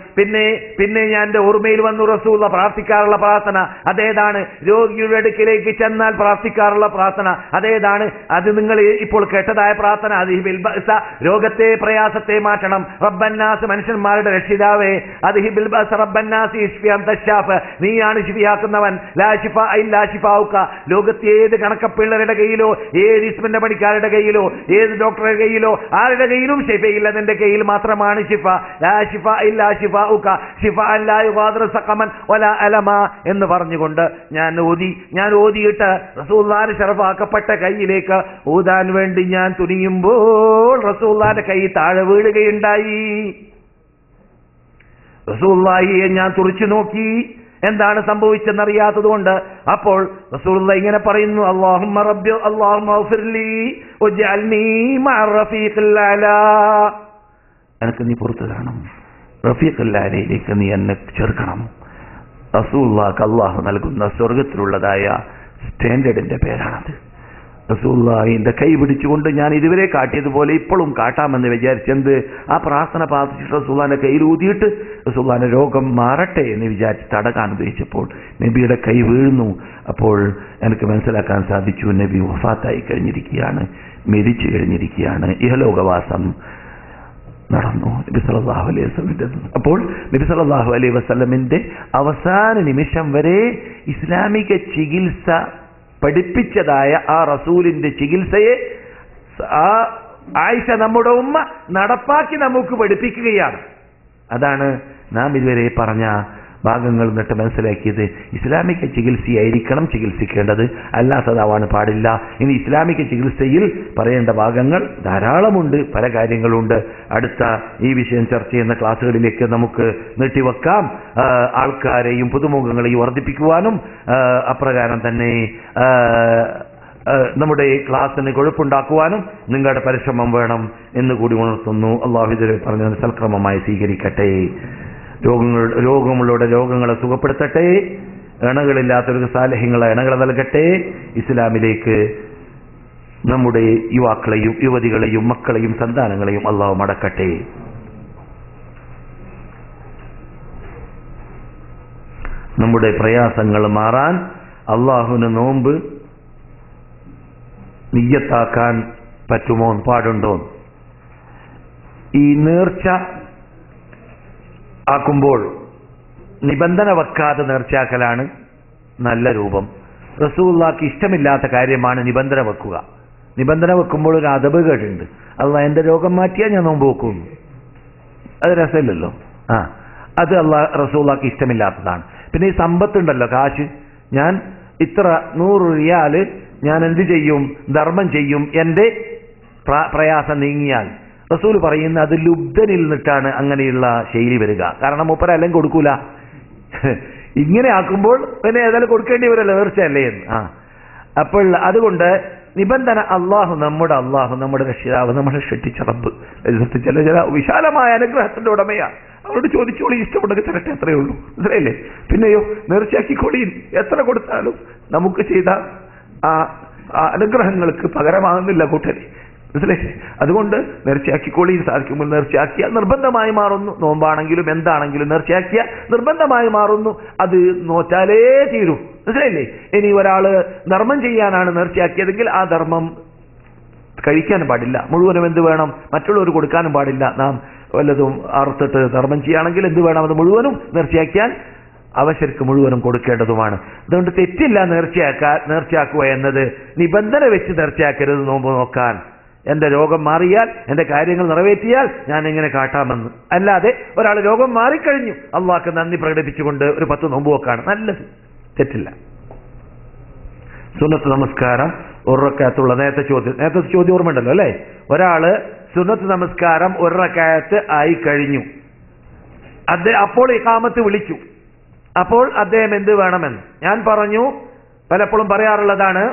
പിന്നെ ഞാൻ എന്റെ ഓർമ്മയിൽ വന്നു റസൂലുള്ള പ്രാർത്ഥിക്കാറുള്ള പ്രാർത്ഥന അതേതാണ്. രോഗിയുടെ അടുക്കിലേക്ക് ചെന്നാൽ പ്രാർത്ഥിക്കാറുള്ള പ്രാർത്ഥന അതേതാണ്. അത് നിങ്ങൾ ഇപ്പോൾ കേട്ടതായ പ്രാർത്ഥന. അദ്ഹിബിൽ ബഅസ, രോഗത്തെ പ്രയാസത്തെ മാറ്റണം. റബ്ബന്നാസ്, മനുഷ്യന്മാരുടെ രക്ഷിതാവേ. അദ്ഹിബിൽ ബഅസ റബ്ബന്നാസ് ഇശ്ഫി അൻത ശാഫ്, നീയാണ് ശിഫിയാക്കുന്നവൻ. ലാ ശിഫാഅ ഇല്ലാ ശിഫാഉക, ലോകത്തെ ഏത് കണക്കപ്പിള്ളരുടെ കയ്യിലോ ഏത് ഇസ്മിന്റെ പണിക്കാരുടെ കയ്യിലോ ഏത് ഡോക്ടറുടെ കയ്യിലോ ആരുടെ കയ്യിലും ഷിഫയില്ല, നിന്റെ കയ്യിൽ മാത്രമാണ് ഷിഫ. ലാ ശിഫാഅ ഇല്ലാ ശിഫാഉക ശിഫാഅൻ ലാ യുഗാദിറു സഖമൻ വലാ അലമ എന്ന് പറഞ്ഞുകൊണ്ട് ഞാൻ ഓതിയിട്ട് റസൂലുള്ളാഹിന്റെ ശറഫാക്കപ്പെട്ട കയ്യിലേക്ക് ഊതാൻ വേണ്ടി ഞാൻ തുനിയുമ്പോൾ റസൂലുള്ളാഹിന്റെ കൈ താഴെ വീഴുകയുണ്ടായി. റസൂലുള്ളാഹിയെ ഞാൻ തുറിച്ചു നോക്കി, എന്താണ് സംഭവിച്ചെന്നറിയാത്തത് കൊണ്ട്. അപ്പോൾ റസൂലുള്ളാഹി ഇങ്ങനെ പറയുന്നു, അല്ലാഹുമ്മ റബ്ബി അല്ലാഹുമ്മ ഗ്ഫിർലി വജ്അൽനി മഅ റഫീഖിൽ അലാ, എനിക്ക് നീ പുറത്തു തരണം, റഫീഖുൽ അലയിലേക്ക് നീ എന്നെ ചേർക്കണം. റസൂലുള്ളാഹിക്ക് അല്ലാഹു നൽകുന്ന സ്വർഗത്തിലുള്ളതായ സ്റ്റാൻഡേർഡിന്റെ പേരാണത്. റസൂലുള്ളാഹിന്റെ കൈ പിടിച്ചുകൊണ്ട് ഞാൻ ഇതുവരെ കാട്ടിയതുപോലെ ഇപ്പോഴും കാട്ടാമെന്ന് വിചാരിച്ചെന്ത് ആ പ്രാർത്ഥന പ്രാർത്ഥിച്ചിട്ട് റസൂലുള്ളാഹിന്റെ കയ്യിൽ ഊതിയിട്ട് റസൂലുള്ളാഹിന്റെ രോഗം മാറട്ടെ എന്ന് വിചാരിച്ച് തടകാൻ ഉദ്ദേശിച്ചപ്പോൾ നബിയുടെ കൈ വീഴുന്നു. അപ്പോൾ എനിക്ക് മനസ്സിലാക്കാൻ സാധിച്ചു, നബി വഫാത്തായി കഴിഞ്ഞിരിക്കുകയാണ്, മരിച്ചു കഴിഞ്ഞിരിക്കുകയാണ്, ഇഹലോകവാസം നടന്നു നബി സല്ലല്ലാഹു അലൈഹി വസല്ലമിന്റെ. അപ്പോൾ നബി സല്ലല്ലാഹു അലൈഹി വസല്ലമിന്റെ അവസാന നിമിഷം വരെ ഇസ്ലാമിക ചികിത്സ പഠിപ്പിച്ചതായ ആ റസൂലിന്റെ ചികിത്സയെ ആ ആയിഷ നമ്മുടെ ഉമ്മ നടപ്പാക്കി നമുക്ക് പഠിപ്പിക്കുകയാണ്. അതാണ് നാം ഇതുവരെ പറഞ്ഞ ഭാഗങ്ങൾ എന്നിട്ട് മനസ്സിലാക്കിയത്. ഇസ്ലാമിക ചികിത്സയായിരിക്കണം ചികിത്സിക്കേണ്ടത്, അല്ലാത്തതാവാൻ പാടില്ല. ഇനി ഇസ്ലാമിക ചികിത്സയിൽ പറയേണ്ട ഭാഗങ്ങൾ ധാരാളമുണ്ട്, പല കാര്യങ്ങളുണ്ട്. അടുത്ത ഈ വിഷയം ചർച്ച ചെയ്യുന്ന ക്ലാസ്സുകളിലേക്ക് നമുക്ക് നീട്ടിവെക്കാം. ആൾക്കാരെയും പുതുമുഖങ്ങളെയും വർദ്ധിപ്പിക്കുവാനും അപ്രകാരം തന്നെ നമ്മുടെ ക്ലാസ്സിന് കൊഴുപ്പുണ്ടാക്കുവാനും നിങ്ങളുടെ പരിശ്രമം വേണം എന്ന് കൂടി ഉണർത്തുന്നു. അല്ലാഹു ഇതിൽ പറഞ്ഞത് സൽക്രമമായി സ്വീകരിക്കട്ടെ. രോഗങ്ങളുടെ രോഗങ്ങളെ സുഖപ്പെടുത്തട്ടെ. ഇണകളില്ലാത്തവർക്ക് സാലിഹ്യങ്ങളെ ഇണകളെ നൽകട്ടെ. ഇസ്ലാമിലേക്ക് നമ്മുടെ യുവാക്കളെയും യുവതികളെയും മക്കളെയും സന്താനങ്ങളെയും അല്ലാഹു മടക്കട്ടെ. നമ്മുടെ പ്രയാസങ്ങൾ മാറാൻ അല്ലാഹുവിന് നോമ്പ് നിയ്യത്താക്കാൻ പറ്റുമോ, പാടുണ്ടോ? ഈ നേർച്ച ആക്കുമ്പോൾ നിബന്ധന വെക്കാതെ നേർച്ചയാക്കലാണ് നല്ല രൂപം. റസൂലുള്ളാഹിക്ക് ഇഷ്ടമില്ലാത്ത കാര്യമാണ് നിബന്ധന വെക്കുക. നിബന്ധന വെക്കുമ്പോൾ ഒരു അദബ് കേട്ടുണ്ട്. അല്ലാഹ് എന്റെ രോഗം മാറ്റിയാൽ ഞാൻ നോമ്പ് വെക്കും, അത് രസമില്ലല്ലോ. അത് റസൂലുള്ളാഹിക്ക് ഇഷ്ടമില്ലാത്തതാണ്. പിന്നെ ഈ സമ്പത്തുണ്ടല്ലോ, കാശ്, ഞാൻ ഇത്ര 100 റിയാല് ഞാൻ എന്ത് ചെയ്യും, ധർമ്മം ചെയ്യും എന്റെ പ്രയാസം നീങ്ങിയാൽ. റസൂൽ പറയുന്ന അത് ലുബ്ധനിൽ നിന്നിട്ടാണ് അങ്ങനെയുള്ള ശൈലി വരിക. കാരണം മൂപ്പരെല്ലാം കൊടുക്കൂല. ഇങ്ങനെ ആക്കുമ്പോൾ പിന്നെ ഏതായാലും കൊടുക്കേണ്ടി വരല്ലോ, നേർച്ചയല്ലേ എന്ന്. അപ്പോൾ അതുകൊണ്ട് നിബന്ധന അള്ളാഹു നമ്മുടെ രക്ഷിതാവ്, നമ്മളെ സൃഷ്ടിച്ച റബ്ബ്, ചില വിശാലമായ അനുഗ്രഹത്തിന്റെ ഉടമയാണ്. അവരോട് ചോദിച്ചോളി, ഇഷ്ടമുണ്ടെങ്കിൽ തരട്ടെ, അത്രയേ ഉള്ളൂ. മനസ്സിലായില്ലേ? പിന്നെയോ നേർച്ചയാക്കിക്കോളി, എത്ര കൊടുത്താലും നമുക്ക് ചെയ്ത ആ അനുഗ്രഹങ്ങൾക്ക് പകരമാകുന്നില്ല കൂട്ടരെ. മനസ്സിലായില്ലേ? അതുകൊണ്ട് നേർച്ചയാക്കിക്കോളി, സാധിക്കുമ്പോൾ നേർച്ചയാക്കിയാൽ നിർബന്ധമായി മാറുന്നു. നോമ്പാണെങ്കിലും എന്താണെങ്കിലും നേർച്ചയാക്കിയാൽ നിർബന്ധമായി മാറുന്നു. അത് നോറ്റാലേ തീരൂ. മനസ്സിലായില്ലേ? ഇനി ഒരാള് ധർമ്മം ചെയ്യാനാണ് നേർച്ചയാക്കിയതെങ്കിൽ ആ ധർമ്മം കഴിക്കാനും പാടില്ല, മുഴുവനും എന്ത് വേണം, മറ്റുള്ളവർ കൊടുക്കാനും പാടില്ല. നാം വല്ലതും അറുത്തിട്ട് ധർമ്മം ചെയ്യുകയാണെങ്കിൽ എന്ത് വേണം, അത് മുഴുവനും നേർച്ചയാക്കിയാൽ അവശർക്ക് മുഴുവനും കൊടുക്കേണ്ടതുമാണ്. അതുകൊണ്ട് തെറ്റില്ല നേർച്ചയാക്കുക എന്നത്. നിബന്ധന വെച്ച് നേർച്ചയാക്കരുത് നോമ്പ് നോക്കാൻ. എന്റെ രോഗം മാറിയാൽ, എന്റെ കാര്യങ്ങൾ നിറവേറ്റിയാൽ ഞാൻ എങ്ങനെ കാട്ടാമെന്ന്. അല്ലാതെ ഒരാൾ രോഗം മാറിക്കഴിഞ്ഞു അള്ളാഹ്ക്ക് നന്ദി പ്രകടിപ്പിച്ചുകൊണ്ട് ഒരു 10 നോമ്പ് നോക്കാണ് നല്ലത്, തെറ്റില്ല. സുന്നത്ത് നമസ്കാരം ഒരു റക്അത്തുള്ള നേരത്തെ ചോദ്യം ഓർമ്മയുണ്ടല്ലോ അല്ലേ? ഒരാള് സുന്നത്ത് നമസ്കാരം ഒരു റക്അത്ത് ആയി കഴിഞ്ഞു, അപ്പോൾ ഇഖാമത്ത് വിളിച്ചു. അപ്പോൾ അദ്ദേഹം എന്ത് വേണമെന്ന് ഞാൻ പറഞ്ഞു. പലപ്പോഴും പറയാറുള്ളതാണ്,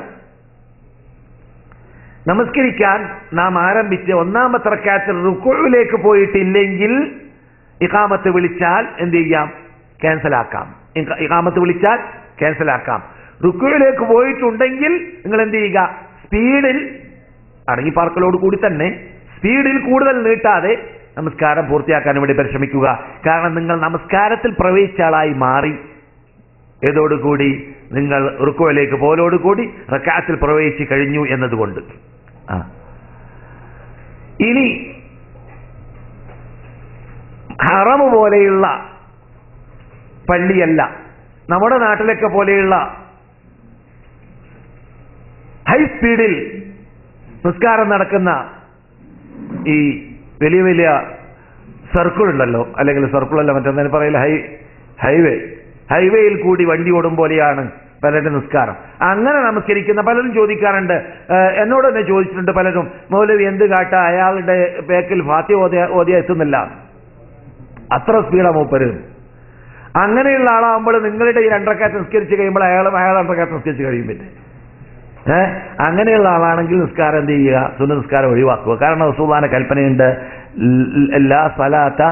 നമസ്കരിക്കാൻ നാം ആരംഭിച്ച് ഒന്നാമത്തെ റക്അത്തിൽ റുക്കൂഇലേക്ക് പോയിട്ടില്ലെങ്കിൽ ഇഖാമത്ത് വിളിച്ചാൽ എന്ത് ചെയ്യാം? ക്യാൻസലാക്കാം. ഇഖാമത്ത് വിളിച്ചാൽ ക്യാൻസലാക്കാം. റുക്കൂഇലേക്ക് പോയിട്ടുണ്ടെങ്കിൽ നിങ്ങൾ എന്ത് ചെയ്യുക? സ്പീഡിൽ അടങ്ങി പാർക്കലോട് കൂടി തന്നെ സ്പീഡിൽ കൂടുതൽ നീട്ടാതെ നമസ്കാരം പൂർത്തിയാക്കാൻ വേണ്ടി പരിശ്രമിക്കുക. കാരണം നിങ്ങൾ നമസ്കാരത്തിൽ പ്രവേശിച്ച ആളായി മാറി. ഏതോടുകൂടി? നിങ്ങൾ റുക്കൂഇലേക്ക് പോലോടുകൂടി റക്അത്തിൽ പ്രവേശിച്ചു കഴിഞ്ഞു എന്നതുകൊണ്ട്. ഇനി ഹറം പോലെയുള്ള പള്ളിയല്ല, നമ്മുടെ നാട്ടിലൊക്കെ പോലെയുള്ള ഹൈ സ്പീഡിൽ നിസ്കാരം നടക്കുന്ന ഈ വലിയ വലിയ സർക്കിൾ ഉണ്ടല്ലോ, അല്ലെങ്കിൽ സർക്കിളല്ല മറ്റൊന്നും പറയില്ല, ഹൈവേയിൽ കൂടി വണ്ടി ഓടും പോലെയാണ് പലരുടെ നിസ്കാരം. അങ്ങനെ നമസ്കരിക്കുന്ന പലരും ചോദിക്കാറുണ്ട്, എന്നോട് തന്നെ ചോദിച്ചിട്ടുണ്ട് പലരും, മൗലവി എന്ത് കാട്ട, അയാളുടെ ബേക്കിൽ ഫാത്തിഹ ഓതിയ എത്തുന്നില്ല, അത്ര സ്പീഡാ മൂപ്പര്. അങ്ങനെയുള്ള ആളാകുമ്പോൾ നിങ്ങളുടെ ഈ 2 റക്അത്ത് നിസ്കരിച്ച് കഴിയുമ്പോൾ അയാൾ 2 റക്അത്ത് നിസ്കരിച്ച് കഴിയുമ്പോൾ അങ്ങനെയുള്ള ആളാണെങ്കിൽ നിസ്കാരം എന്ത് ചെയ്യുക? സുന്നത്ത് നിസ്കാരം ഒഴിവാക്കുക. കാരണം റസൂലുള്ളാഹിന്റെ കൽപ്പനയുണ്ട്, ലാ സലാത്ത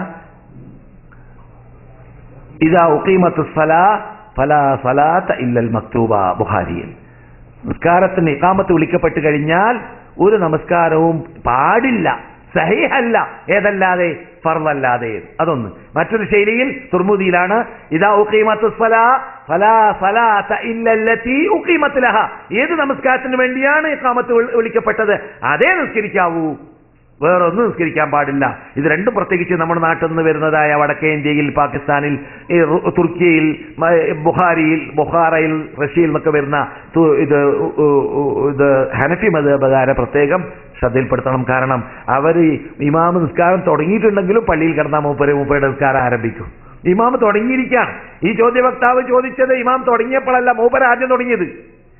ഇദാ ഉഖീമത്തുസ് സലാ ഫലാ സലാത്ത ഇല്ലൽ മക്തൂബ. ബുഖാരിയിൽ നിസ്കാരത്തിന് ഇഖാമത്ത് വിളിക്കപ്പെട്ട് കഴിഞ്ഞാൽ ഒരു നമസ്കാരവും പാടില്ല, സഹീഹല്ല, ഏതല്ലാതെ? ഫർളല്ലാതെ. അതൊന്ന്. മറ്റൊരു ശൈലിയിൽ തുർമുദിയിലാണ്, ഇദാ ഉഖീമത്തുസ് സലാ ഫലാ സലാത്ത ഇല്ലല്ലതി ഉഖീമത് ലഹ. ഏത് നമസ്കാരത്തിന് വേണ്ടിയാണ് ഇഖാമത്ത് വിളിക്കപ്പെട്ടത് അതേ നിസ്കരിക്കാവൂ, വേറൊന്നും നിസ്കരിക്കാൻ പാടില്ല. ഇത് രണ്ടും പ്രത്യേകിച്ച് നമ്മുടെ നാട്ടിൽ നിന്ന് വരുന്നതായ വടക്കേ ഇന്ത്യയിൽ, പാകിസ്ഥാനിൽ, തുർക്കിയയിൽ, ബുഖാറയിൽ, റഷ്യയിൽ നിന്നൊക്കെ വരുന്ന ഇത് ഹനഫി മദ്ഹബുകാരെ പ്രത്യേകം ശ്രദ്ധയിൽപ്പെടുത്തണം. കാരണം അവർ ഇമാമ് നിസ്കാരം തുടങ്ങിയിട്ടുണ്ടെങ്കിലും പള്ളിയിൽ കിടന്ന മൂപ്പരുടെ നിസ്കാരം ആരംഭിക്കും. ഇമാമ് തുടങ്ങിയിരിക്കുകയാണ്. ഈ ചോദ്യവക്താവ് ചോദിച്ചത് ഇമാം തുടങ്ങിയപ്പോഴല്ല, മൂപ്പര് ആദ്യം തുടങ്ങിയത്.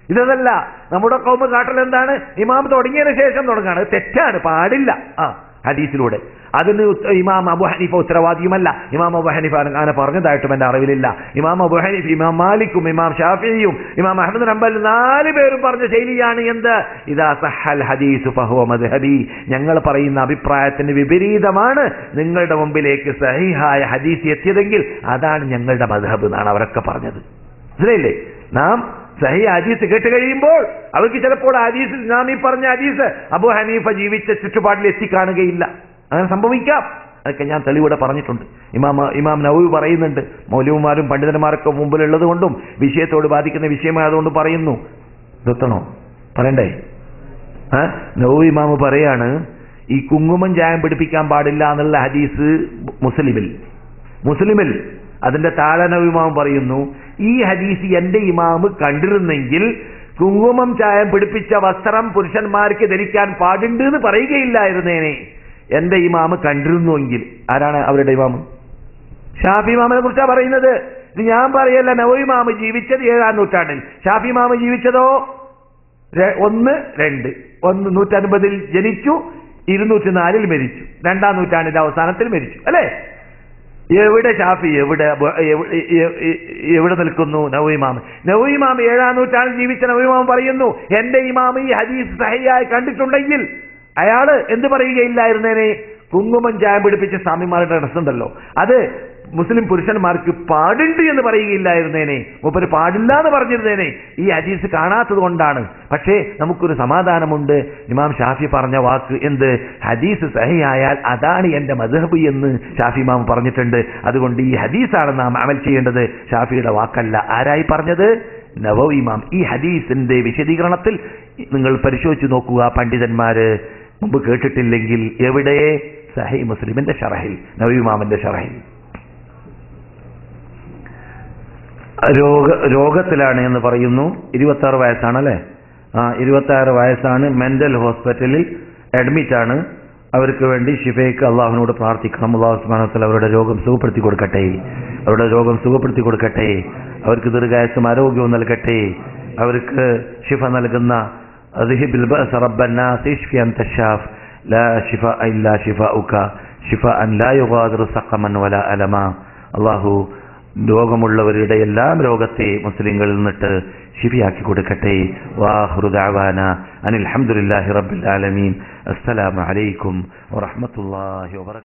ഇതല്ല നമ്മുടെ കൗമ് കാട്ടൽ എന്താണ്? ഇമാം തുടങ്ങിയതിന് ശേഷം തുടങ്ങാണ്. തെറ്റാണ്, പാടില്ല. ഹദീസിലൂടെ അതിന് ഇമാം അബു ഹനീഫ ഉത്തരവാദിയുമല്ല. ഇമാം അബു ഹനീഫ അങ്ങനെ പറഞ്ഞതായിട്ടും എന്റെ അറിവിലില്ല. ഇമാം അബു ഹനീഫ, ഇമാം മാലിക്കും, ഇമാം ഷാഫിയും, ഇമാം അഹ്മദ് ബിൻ ഹംബൽ 4 പേരും പറഞ്ഞ ശൈലിയാണ് എന്ത്? ഇദാ സഹൽ ഹദീസു ഫഹുവ മദ്ഹബി. ഞങ്ങൾ പറയുന്ന അഭിപ്രായത്തിന് വിപരീതമാണ് നിങ്ങളുടെ മുമ്പിലേക്ക് സഹീഹായ ഹദീസ് എത്തിയതെങ്കിൽ അതാണ് ഞങ്ങളുടെ മദ്ഹബ് എന്നാണ് അവരൊക്കെ പറഞ്ഞത്. മനസ്സിലായില്ലേ? നാം സഹീഹ ഹദീസ് കേട്ട് കഴിയുമ്പോൾ അവർക്ക് ചിലപ്പോൾ ഹദീസിൽ നാം ഈ പറഞ്ഞ ഹദീസ് അബു ഹനീഫ ജീവിച്ച ചുറ്റുപാടിൽ എത്തിക്കാണുകയില്ല. അങ്ങനെ സംഭവിക്കാം. അതൊക്കെ ഞാൻ തെളിവിടെ പറഞ്ഞിട്ടുണ്ട്. ഇമാം നവവി പറയുന്നുണ്ട്, മൗലവിമാരും പണ്ഡിതന്മാരൊക്കെ മുമ്പിലുള്ളത് കൊണ്ടും വിഷയത്തോട് ബാധിക്കുന്ന വിഷയമായതുകൊണ്ട് പറയുന്നു. നിർത്തണോ? പറയണ്ടേ? നവവി ഇമാം പറയാണ്, ഈ കുങ്കുമം ചായം പിടിപ്പിക്കാൻ പാടില്ല എന്നുള്ള ഹദീസ് മുസ്ലിമിൽ അതിന്റെ താഴെ നവവി ഇമാം പറയുന്നു, ഈ ഹദീസ് എന്റെ ഇമാമ് കണ്ടിരുന്നെങ്കിൽ കുങ്കുമം ചായം പിടിപ്പിച്ച വസ്ത്രം പുരുഷന്മാർക്ക് ധരിക്കാൻ പാടുണ്ട് എന്ന് പറയുകയില്ലായിരുന്നേനെ. എന്റെ ഇമാമ് കണ്ടിരുന്നുവെങ്കിൽ. ആരാണ് അവരുടെ ഇമാമ്? ഷാഫി ഇമാമിനെ കുറിച്ചാണ് പറയുന്നത്. ഇത് ഞാൻ പറയല്ല. നവവി ഇമാമ് ജീവിച്ചത് 7-ാം നൂറ്റാണ്ടിൽ. ഷാഫി ഇമാമ് ജീവിച്ചതോ 150 ജനിച്ചു, 204 മരിച്ചു. 2-ാം നൂറ്റാണ്ടിന്റെ അവസാനത്തിൽ മരിച്ചു. അല്ലേ? എവിടെ ഷാഫി? എവിടെ നിൽക്കുന്നു നവവി ഇമാം? നവവി ഇമാം 7-ാം നൂറ്റാണ്ടിൽ ജീവിച്ച നവവി ഇമാം പറയുന്നു, എന്റെ ഇമാം ഈ ഹദീസ് സഹിയായി കണ്ടിട്ടുണ്ടെങ്കിൽ അയാള് എന്ത് പറയുകയില്ലായിരുന്നേനെ? കുങ്കുമം ചായം പിടിപ്പിച്ച സ്വാമിമാരുടെ ഡ്രസ് ഉണ്ടല്ലോ, അത് മുസ്ലിം പുരുഷന്മാർക്ക് പാടുണ്ട് എന്ന് പറയുകയില്ലായിരുന്നേനെ. മൂപ്പര് പാടില്ല എന്ന് പറഞ്ഞിരുന്നേനെ. ഈ ഹദീസ് കാണാത്തത് കൊണ്ടാണ്. പക്ഷേ നമുക്കൊരു സമാധാനമുണ്ട്. ഇമാം ഷാഫി പറഞ്ഞ വാക്ക് എന്ത്? ഹദീസ് സഹിയായാൽ അതാണ് എന്റെ മദ്ഹബ് എന്ന് ഷാഫി ഇമാം പറഞ്ഞിട്ടുണ്ട്. അതുകൊണ്ട് ഈ ഹദീസാണ് നാം അമൽ ചെയ്യേണ്ടത്, ഷാഫിയുടെ വാക്കല്ല. ആരായി പറഞ്ഞത്? നവവി ഇമാം. ഈ ഹദീസിന്റെ വിശദീകരണത്തിൽ നിങ്ങൾ പരിശോധിച്ച് നോക്കുക. പണ്ഡിതന്മാര് മുമ്പ് കേട്ടിട്ടില്ലെങ്കിൽ എവിടെ? സഹീഹ് മുസ്ലിമിന്റെ ഷറഹിൽ, നവവി ഇമാമിന്റെ ഷറഹിൽ. രോഗത്തിലാണ് എന്ന് പറയുന്നു. 26 വയസ്സാണല്ലേ? 26 വയസ്സാണ്. മെന്റൽ ഹോസ്പിറ്റലിൽ അഡ്മിറ്റ് ആണ്. അവർക്ക് വേണ്ടി ഷിഫയ്ക്ക് അള്ളാഹുവിനോട് പ്രാർത്ഥിക്കണം. അള്ളാഹു സുബ്ഹാനഹു വ തആല അവരുടെ രോഗം സുഖപ്പെടുത്തി കൊടുക്കട്ടെ. അവർക്ക് ദീർഘായുസ്സും ആരോഗ്യവും നൽകട്ടെ. അവർക്ക് ഷിഫ നൽകുന്ന അദ്ഹിബിൽ ബഅസ റബ്ബന്നാസ് ഇശ്ഫി അൻത ശാഫ് ലാ ശിഫാഅ ഇല്ലാ ശിഫാഉക ശിഫാഅൻ ലാ യുഗാദിറു സഖമൻ വലാ അലമാ. അല്ലാഹു രോഗമുള്ളവരുടെ എല്ലാം രോഗത്തെ മുസ്ലിങ്ങളിൽ നിന്നിട്ട് ശിഫിയാക്കി കൊടുക്കട്ടെ. വാഖിറു ദഅവാന അനിൽ ഹംദുലില്ലാഹി റബ്ബിൽ ആലമീൻ. അസ്സലാമു അലൈക്കും വറഹ്മത്തുള്ളാഹി വബറകാതുഹു.